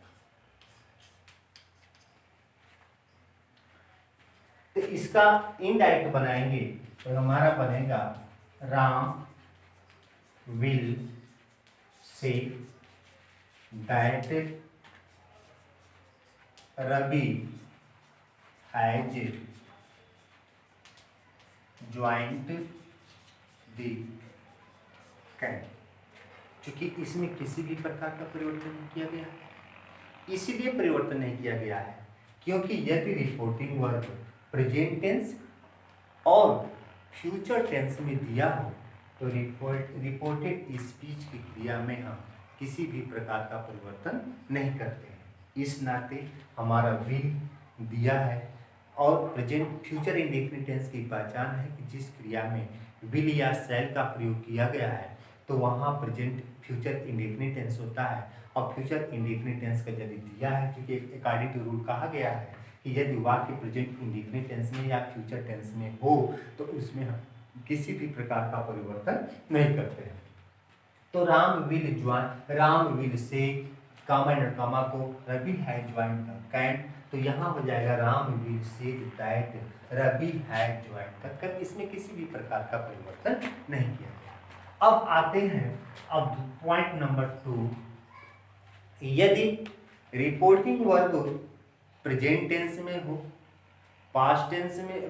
तो इसका इनडायरेक्ट बनाएंगे तो हमारा बनेगा Ram will say that Ravi has joined the camp. चूंकि इसमें किसी भी प्रकार का परिवर्तन नहीं किया गया है, इसीलिए परिवर्तन नहीं किया गया है क्योंकि यदि रिपोर्टिंग वर्ब प्रेजेंट टेंस और फ्यूचर टेंस में दिया हो तो रिपोर्टेड स्पीच की क्रिया में हम किसी भी प्रकार का परिवर्तन नहीं करते हैं। इस नाते हमारा विल दिया है और प्रेजेंट फ्यूचर इंडेफिनिट टेंस की पहचान है कि जिस क्रिया में विल या शैल का प्रयोग किया गया है तो वहाँ प्रेजेंट फ्यूचर इंडेफिनिट टेंस होता है। और फ्यूचर इंडेफिनिट टेंस का यदि दिया है, क्योंकि अकॉर्डिंग टू रूल कहा गया है कि यदि वाक्य प्रेजेंट इंडेफिनिट टेंस में या फ्यूचर टेंस में हो तो उसमें हम किसी भी प्रकार का परिवर्तन नहीं करते हैं। तो राम विल से कामा एंड कामा को Ravi has joined the camp, तो यहाँ हो जाएगा Ramveer said that Ravi has joined the camp. इसमें किसी भी प्रकार का परिवर्तन नहीं किया गया। अब आते हैं अब पॉइंट नंबर 2, यदि रिपोर्टिंग वर्ब प्रेजेंट टेंस में हो, पास्ट टेंस में,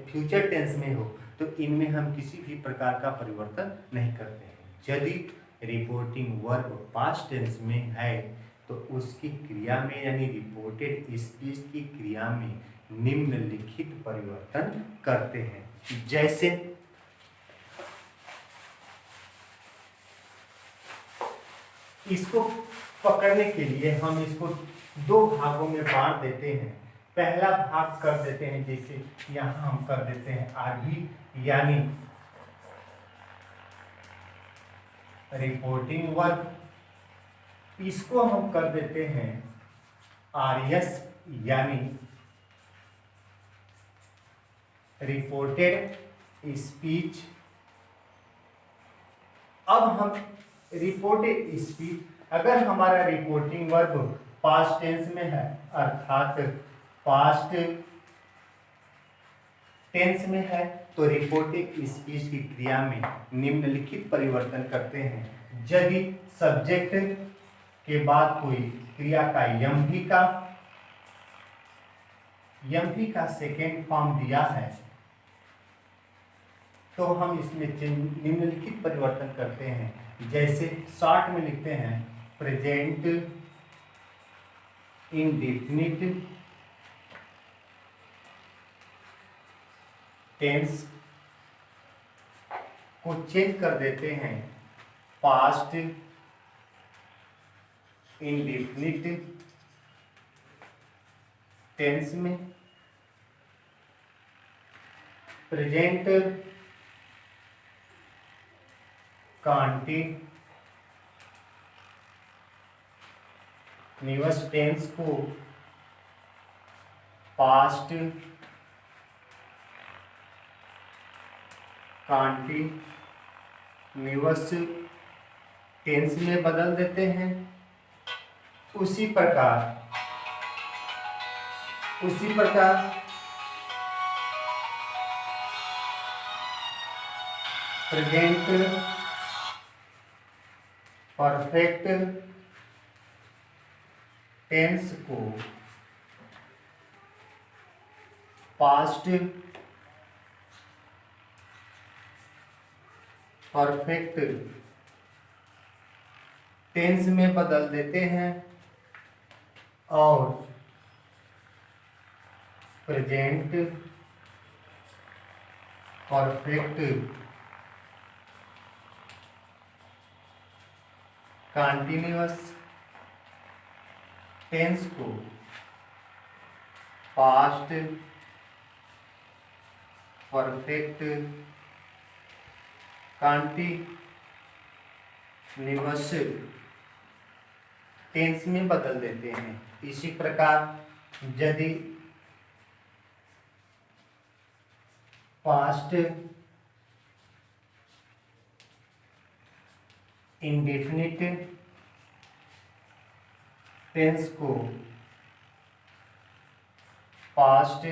फ्यूचर टेंस में हो, तो इनमें हम किसी भी प्रकार का परिवर्तन नहीं करते हैं। यदि रिपोर्टिंग वर्ब पास्ट टेंस में है तो उसकी क्रिया में यानी रिपोर्टेड स्पीच की क्रिया में निम्नलिखित परिवर्तन करते हैं। जैसे इसको पकड़ने के लिए हम इसको दो भागों में बांट देते हैं। पहला भाग कर देते हैं, जैसे यहां हम कर देते हैं आरबी यानी रिपोर्टिंग वर्ब, इसको हम कर देते हैं आरएस यानी रिपोर्टेड स्पीच। अब हम रिपोर्टेड स्पीच, अगर हमारा रिपोर्टिंग वर्ब पास्ट टेंस में है अर्थात पास्ट टेंस में है, तो रिपोर्टेड स्पीच की क्रिया में निम्नलिखित परिवर्तन करते हैं। यदि सब्जेक्ट के बाद कोई क्रिया का यम का सेकेंड फॉर्म दिया है तो हम इसमें निम्नलिखित परिवर्तन करते हैं। जैसे शॉर्ट में लिखते हैं प्रेजेंट इंडेफिनिट टेंस को चेंज कर देते हैं पास्ट इंडेफिनिट टेंस में, प्रेजेंट कंटीन्यूअस टेंस को पास्ट कंटीन्यूअस टेंस में बदल देते हैं। उसी प्रकार प्रेजेंट परफेक्ट टेंस को पास्ट परफेक्ट टेंस में बदल देते हैं और प्रेजेंट परफेक्ट कंटीन्यूअस टेंस को पास्ट परफेक्ट कंटीन्यूअस टेंस में बदल देते हैं। इसी प्रकार यदि पास्ट इंडेफिनिट टेंस को पास्ट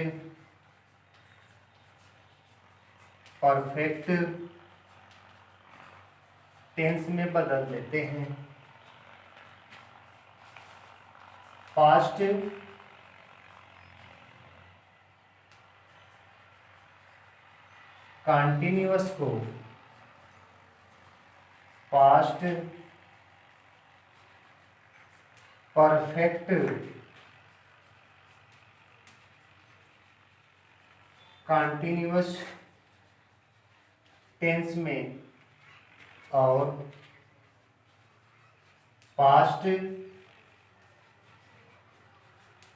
परफेक्ट टेंस में बदल देते हैं। पास्ट कंटीन्यूअस को पास्ट परफेक्ट कंटीन्यूअस टेंस में और पास्ट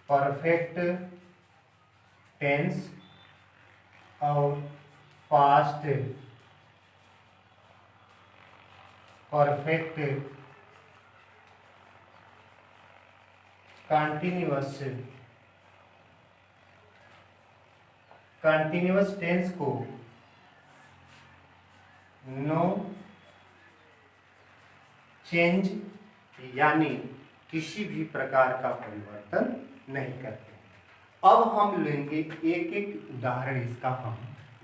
परफेक्ट टेंस और पास्ट परफेक्ट कंटीन्यूअस टेंस को नो चेंज यानी किसी भी प्रकार का परिवर्तन नहीं करते। अब हम लेंगे एक एक उदाहरण, इसका हम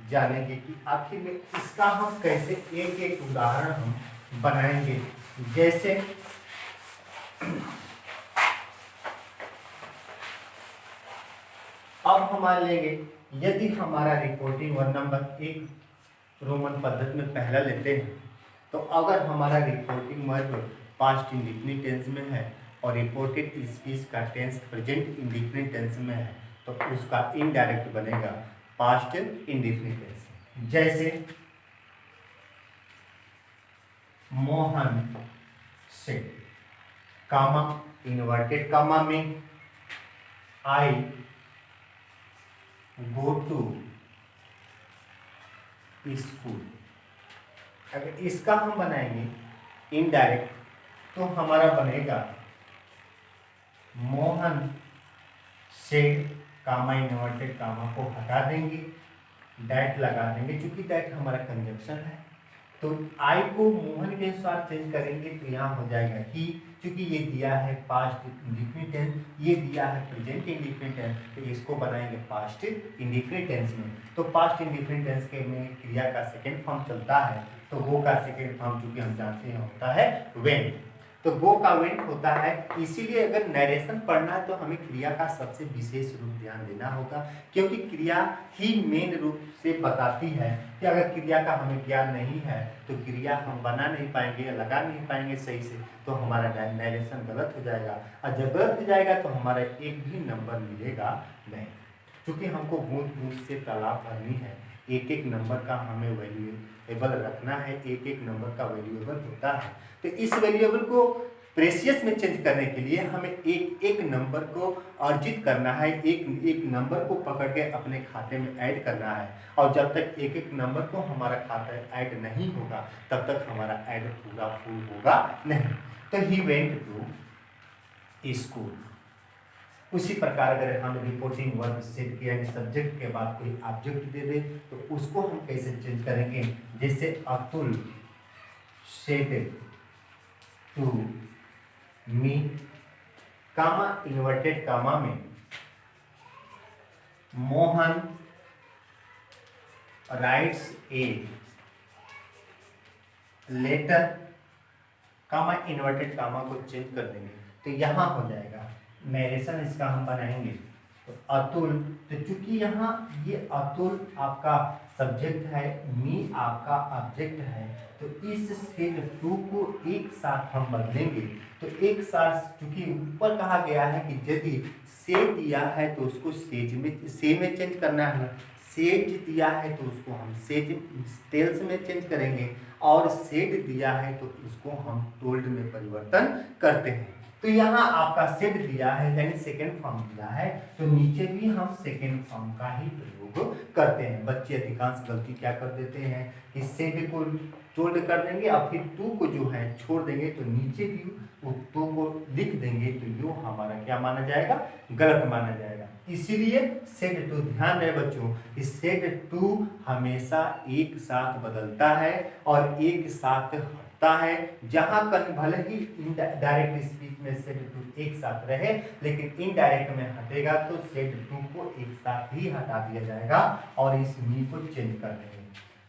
जानेंगे कि आखिर में इसका हम कैसे एक एक उदाहरण हम बनाएंगे। जैसे अब हम मान लेंगे यदि हमारा रिपोर्टिंग वर्ड नंबर एक रोमन पद्धति में पहला लेते हैं, तो अगर हमारा reporting verb past indefinite tense में है और रिपोर्टेड स्पीच का टेंस प्रेजेंट इंडिफिनिट टेंस में है, तो उसका इनडायरेक्ट बनेगा पास्ट इंडिफिनिट टेंस। जैसे मोहन से, कामा इन्वर्टेड कामा में आई गो टू स्कूल। अगर इसका हम बनाएंगे इनडायरेक्ट, तो हमारा बनेगा मोहन से, कामा इन्वर्टेड कामा को हटा देंगे, डैट लगा देंगे, क्योंकि डैट हमारा कंजंक्शन है। तो आई को मोहन के अनुसार चेंज करेंगे तो यहाँ हो जाएगा ही, क्योंकि ये दिया है पास्ट इंडिफिनिट टेंस, ये दिया है प्रेजेंट इंडिफिनिट टेंस, तो इसको बनाएंगे पास्ट इंडिफिनिट टेंस में। तो पास्ट इंडिफिनिट टेंस के में क्रिया का सेकेंड फॉर्म चलता है, तो वो का सेकेंड फॉर्म चूंकि हम जानते हैं होता है वेन, तो वो का वेन होता है। इसीलिए अगर नरेशन पढ़ना है तो हमें क्रिया का सबसे विशेष रूप ध्यान देना होगा, क्योंकि क्रिया ही मेन रूप से बताती है कि अगर क्रिया का हमें ज्ञान नहीं है तो क्रिया हम बना नहीं पाएंगे या लगा नहीं पाएंगे सही से, तो हमारा नरेशन गलत हो जाएगा, और जब गलत हो जाएगा तो हमारा एक भी नंबर मिलेगा नहीं। क्योंकि हमको बूंद बूंद से तालाब भरनी है, एक एक नंबर का हमें वैल्यूएबल रखना है, एक एक नंबर का वैल्यूएबल होता है। तो इस वैल्यूएबल को प्रेशियस में चेंज करने के लिए हमें एक एक नंबर को अर्जित करना है, एक एक नंबर को पकड़ के अपने खाते में ऐड करना है, और जब तक एक एक नंबर को हमारा खाता ऐड नहीं होगा तब तक हमारा ऐड पूरा फुल होगा नहीं। तो ही वेंट टू स्कूल। उसी प्रकार अगर हम रिपोर्टिंग वर्ब सेट किया यानी सब्जेक्ट के बाद कोई ऑब्जेक्ट दे दे तो उसको हम कैसे चेंज करेंगे। जैसे Atul said to me, comma inverted comma में Mohan writes a letter, comma inverted comma को चेंज कर देंगे तो यहां हो जाएगा नरेशन। इसका हम बनाएंगे तो अतुल, तो चूंकि यहाँ ये अतुल आपका सब्जेक्ट है, मी आपका ऑब्जेक्ट है, तो इस सेड टू को एक साथ हम बदलेंगे। तो एक साथ, चूंकि ऊपर कहा गया है कि यदि सेड दिया है तो उसको सेज में चेंज करना है, सेज दिया है तो उसको हम सेज टेल्स में चेंज करेंगे, और सेड दिया है तो उसको हम टोल्ड में परिवर्तन करते हैं। तो यहाँ आपका सेड दिया है यानी सेकेंड फॉर्म दिया है, तो नीचे भी हम सेकेंड फॉर्म का ही प्रयोग करते हैं। बच्चे अधिकांश गलती क्या कर देते हैं कि सेड को टोल्ड कर देंगे और फिर टू को जो है छोड़ देंगे, तो नीचे भी वो टू को लिख देंगे, तो यो हमारा क्या माना जाएगा, गलत माना जाएगा। इसीलिए सेड टू, ध्यान रहे बच्चों, इस सेड टू हमेशा एक साथ बदलता है और एक साथ हटता है। जहां कहीं भले ही डायरेक्ट स्पीच में सेड टू एक साथ रहे, लेकिन इनडायरेक्ट में हटेगा तो सेड टू को एक साथ ही हटा दिया जाएगा और इस मी को चेंज कर देंगे।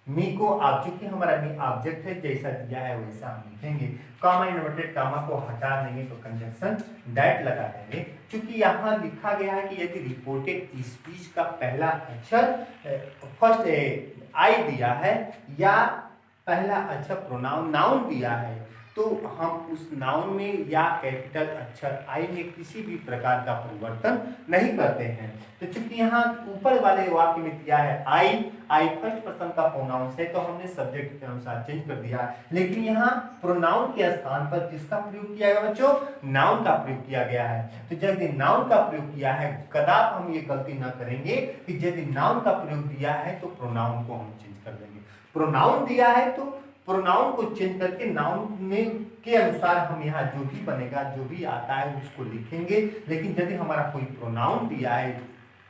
मी को आप, चूंकि हमारा मी ऑब्जेक्ट है, जैसा दिया है वैसा हम लिखेंगे। कामा इन्वर्टेड कामा को हटा देंगे तो कंजंक्शन दैट लगा देंगे। चूंकि यहाँ लिखा गया है कि यदि रिपोर्टेड स्पीच का पहला अक्षर फर्स्ट आई दिया है या पहला अक्षर प्रोनाउन नाउन दिया है, तो हम उस नाउन में या कैपिटल अक्षर आई में किसी भी प्रकार का परिवर्तन नहीं करते हैं। तो चूंकि यहाँ ऊपर वाले वाक्य में दिया है आई फर्स्ट पर्सन का प्रोनाउन है, तो हमने सब्जेक्ट के अनुसार चेंज कर दिया। लेकिन यहाँ प्रोनाउन के स्थान पर किसका प्रयोग किया गया बच्चों, नाउन का प्रयोग किया गया है। तो यदि नाउन का प्रयोग किया है, कदाप हम ये गलती ना करेंगे कि यदि नाउन का प्रयोग दिया है तो प्रोनाउन को हम चेंज कर देंगे। प्रोनाउन दिया है तो प्रोनाउन को चेंज करके नाउन में के अनुसार हम यहाँ जो भी बनेगा, जो भी आता है उसको लिखेंगे। लेकिन यदि हमारा कोई प्रोनाउन दिया है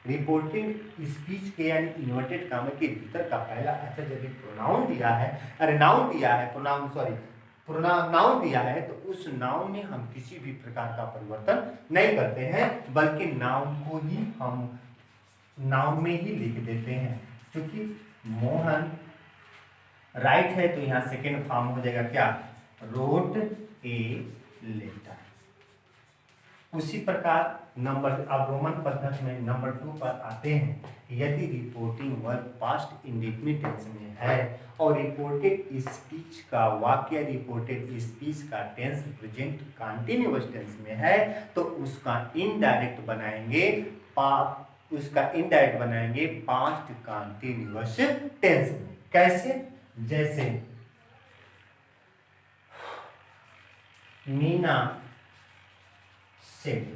रिपोर्टिंग स्पीच के यानी इन्वर्टेड कामा के भीतर का पहला अक्षर यदि प्रोनाउन दिया है, अरे नाउन दिया है, प्रोनाउन सॉरी नाउन दिया है तो उस नाउन में हम किसी भी प्रकार का परिवर्तन नहीं करते हैं, बल्कि नाउन को ही हम नाउन में ही लिख देते हैं। क्योंकि मोहन राइट है तो यहाँ सेकेंड फॉर्म हो जाएगा क्या, रोट ए लेटर। उसी प्रकार नंबर, अब रोमन पद्धति में नंबर 2 पर आते हैं। यदि reporting verb past indefinite tense में है और रिपोर्टेड स्पीच का वाक्य, रिपोर्टेड स्पीच का टेंस प्रेजेंट कंटीन्यूअस टेंस में है तो उसका इनडायरेक्ट बनाएंगे पास्ट कंटीन्यूअस टेंस में। कैसे? जैसे Meena said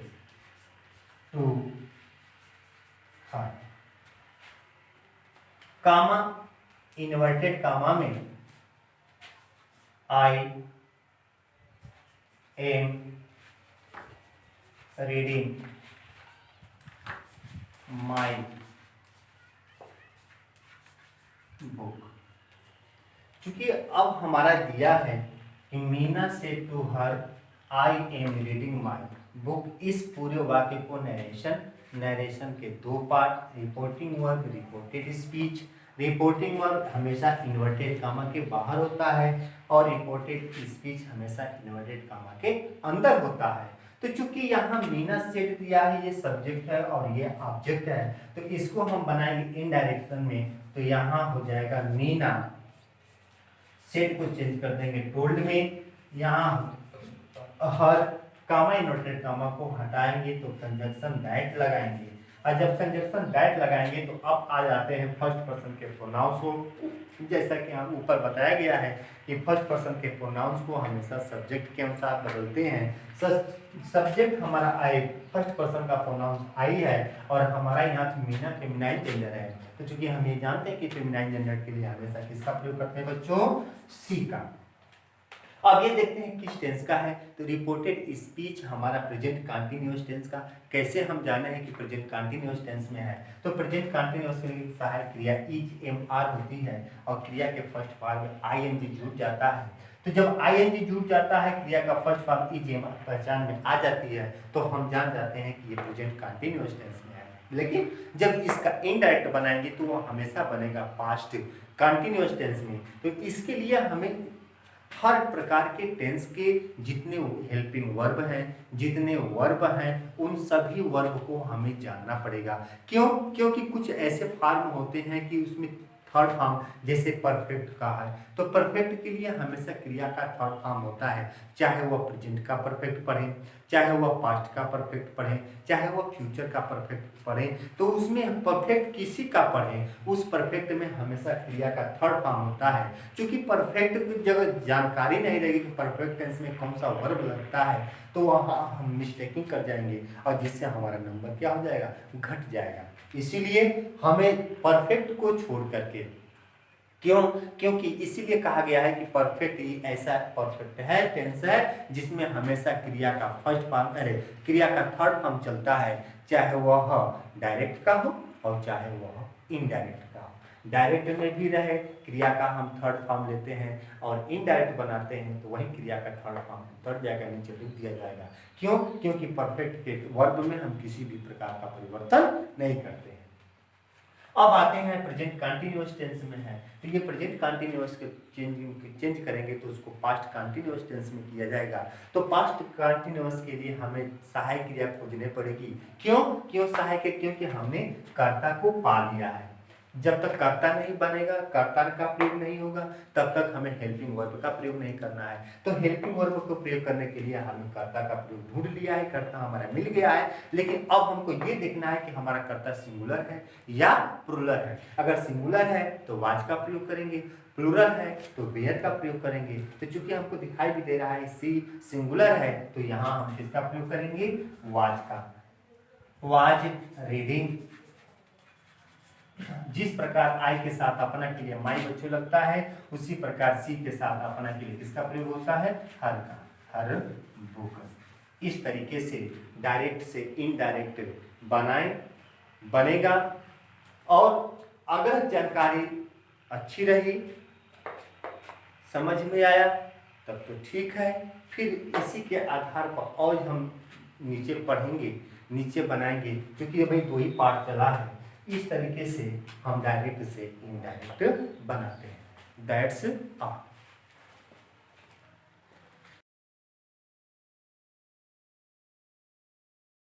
to her, comma inverted comma में I am reading my book। क्योंकि अब हमारा दिया है कि Meena said to her I am reading my book, इस पूरे वाक्य को नरेशन के 2 part, reporting verb, reported speech. Reporting verb हमेशा इन्वर्टेड कामा के बाहर होता है और रिपोर्टेड स्पीच हमेशा इन्वर्टेड कामा के अंदर होता है। तो चूंकि यहाँ मीना सेट दिया है, ये सब्जेक्ट है और ये ऑब्जेक्ट है, तो इसको हम बनाएंगे इनडायरेक्शन में, तो यहाँ हो जाएगा मीना सेट को चेंज कर देंगे टोल्ड में। यहाँ हर कामा इन्वर्टेड कामा को हटाएंगे तो कंजक्शन दैट लगाएंगे, और जब कंजक्शन दैट लगाएंगे तो अब आ जाते हैं फर्स्ट पर्सन के प्रोनाउंस को। जैसा कि यहाँ ऊपर बताया गया है कि फर्स्ट पर्सन के प्रोनाउंस को हमेशा सब्जेक्ट के अनुसार बदलते हैं। सब्जेक्ट हमारा आई, फर्स्ट पर्सन का प्रोनाउंस आई है और हमारा यहाँ मीना फेमिनाइन जेंडर है, तो चूंकि हम ये जानते हैं कि फेमिनाइन जेंडर के लिए हमेशा किसका प्रयोग करते हैं बच्चों, सी का। अब ये देखते हैं किस टेंस का है, तो रिपोर्टेड स्पीच हमारा प्रेजेंट कंटीन्यूअस टेंस का। कैसे हम जाने हैं कि प्रेजेंट कंटीन्यूअस टेंस में है, तो प्रेजेंट कंटीन्यूअस के लिए सहायक क्रिया इज एम आर होती है और क्रिया के फर्स्ट फॉर्म में आईएनजी जुड़ जाता है। तो जब आईएनजी जुड़ जाता है, क्रिया का first form is am are पहचान में आ जाती है, तो हम जान जाते हैं कि ये प्रेजेंट कंटीन्यूअस टेंस में है। लेकिन जब इसका इनडायरेक्ट बनाएंगे तो वो हमेशा बनेगा पास्ट कंटीन्यूअस टेंस में। तो इसके लिए हमें हर प्रकार के टेंस के जितने हेल्पिंग वर्ब हैं, जितने वर्ब हैं, उन सभी वर्ब को हमें जानना पड़ेगा। क्यों? क्योंकि कुछ ऐसे फॉर्म होते हैं कि उसमें थर्ड फॉर्म, जैसे परफेक्ट का है, तो परफेक्ट के लिए हमेशा क्रिया का थर्ड फॉर्म होता है, चाहे वह प्रेजेंट का परफेक्ट पढ़ें, चाहे वह पास्ट का परफेक्ट पढ़ें, चाहे वह फ्यूचर का परफेक्ट पढ़ें, तो उसमें परफेक्ट किसी का पढ़ें, उस परफेक्ट में हमेशा क्रिया का थर्ड फॉर्म होता है। क्योंकि परफेक्ट की जगह जानकारी नहीं रहेगी कि परफेक्ट टेंस में कौन सा वर्ब लगता है, तो वहाँ हम मिस्टेकिंग कर जाएंगे और जिससे हमारा नंबर क्या हो जाएगा, घट जाएगा। इसीलिए हमें परफेक्ट को छोड़ करके, क्यों? क्योंकि इसीलिए कहा गया है कि परफेक्ट ही ऐसा परफेक्ट है टेंस है जिसमें हमेशा क्रिया का फर्स्ट फॉर्म, क्रिया का थर्ड फॉर्म चलता है, चाहे वह डायरेक्ट का हो और चाहे वह इनडायरेक्ट का हो। डायरेक्ट में भी रहे क्रिया का हम थर्ड फॉर्म लेते हैं और इनडायरेक्ट बनाते हैं तो वही क्रिया का थर्ड फॉर्म उतर जाएगा, नीचे लिख दिया जाएगा। क्यों? क्योंकि परफेक्ट के वर्ब में हम किसी भी प्रकार का परिवर्तन नहीं करते हैं। अब आते हैं प्रेजेंट कंटीन्यूअस टेंस में है, तो ये प्रेजेंट कंटीन्यूअस के चेंज करेंगे तो उसको पास्ट कंटीन्यूअस टेंस में किया जाएगा। तो पास्ट कंटीन्यूअस के लिए हमें सहायक क्रिया खोजनी पड़ेगी। क्यों सहायक है? क्योंकि हमने कर्ता को पा लिया है। जब तक कर्ता नहीं बनेगा, कर्ता का प्रयोग नहीं होगा, तब तक हमें हेल्पिंग वर्ब का प्रयोग नहीं करना है। तो हेल्पिंग वर्ब को प्रयोग करने के लिए हमने कर्ता का प्रयोग ढूंढ लिया है, कर्ता हमारा मिल गया है, लेकिन अब हमको ये देखना है कि हमारा कर्ता सिंगुलर है या प्लूरल है। अगर सिंगुलर है तो वाज का प्रयोग करेंगे, प्लूरल है तो वेयर का प्रयोग करेंगे। तो चूंकि हमको दिखाई भी दे रहा है सी सिंगुलर है, तो यहाँ हम किसका प्रयोग करेंगे, वाज का। वाज रीडिंग, जिस प्रकार आई के साथ अपना के लिए माई बच्चों लगता है, उसी प्रकार सी के साथ अपना के लिए किसका प्रयोग होता है, हर का, हर बुक। इस तरीके से डायरेक्ट से इनडायरेक्ट बनेगा। और अगर जानकारी अच्छी रही, समझ में आया, तब तो ठीक है। फिर इसी के आधार पर और हम नीचे पढ़ेंगे, नीचे बनाएंगे, क्योंकि भाई 2 ही पार्ट चला है। इस तरीके से हम डायरेक्ट से इनडायरेक्ट बनाते हैं। That's all.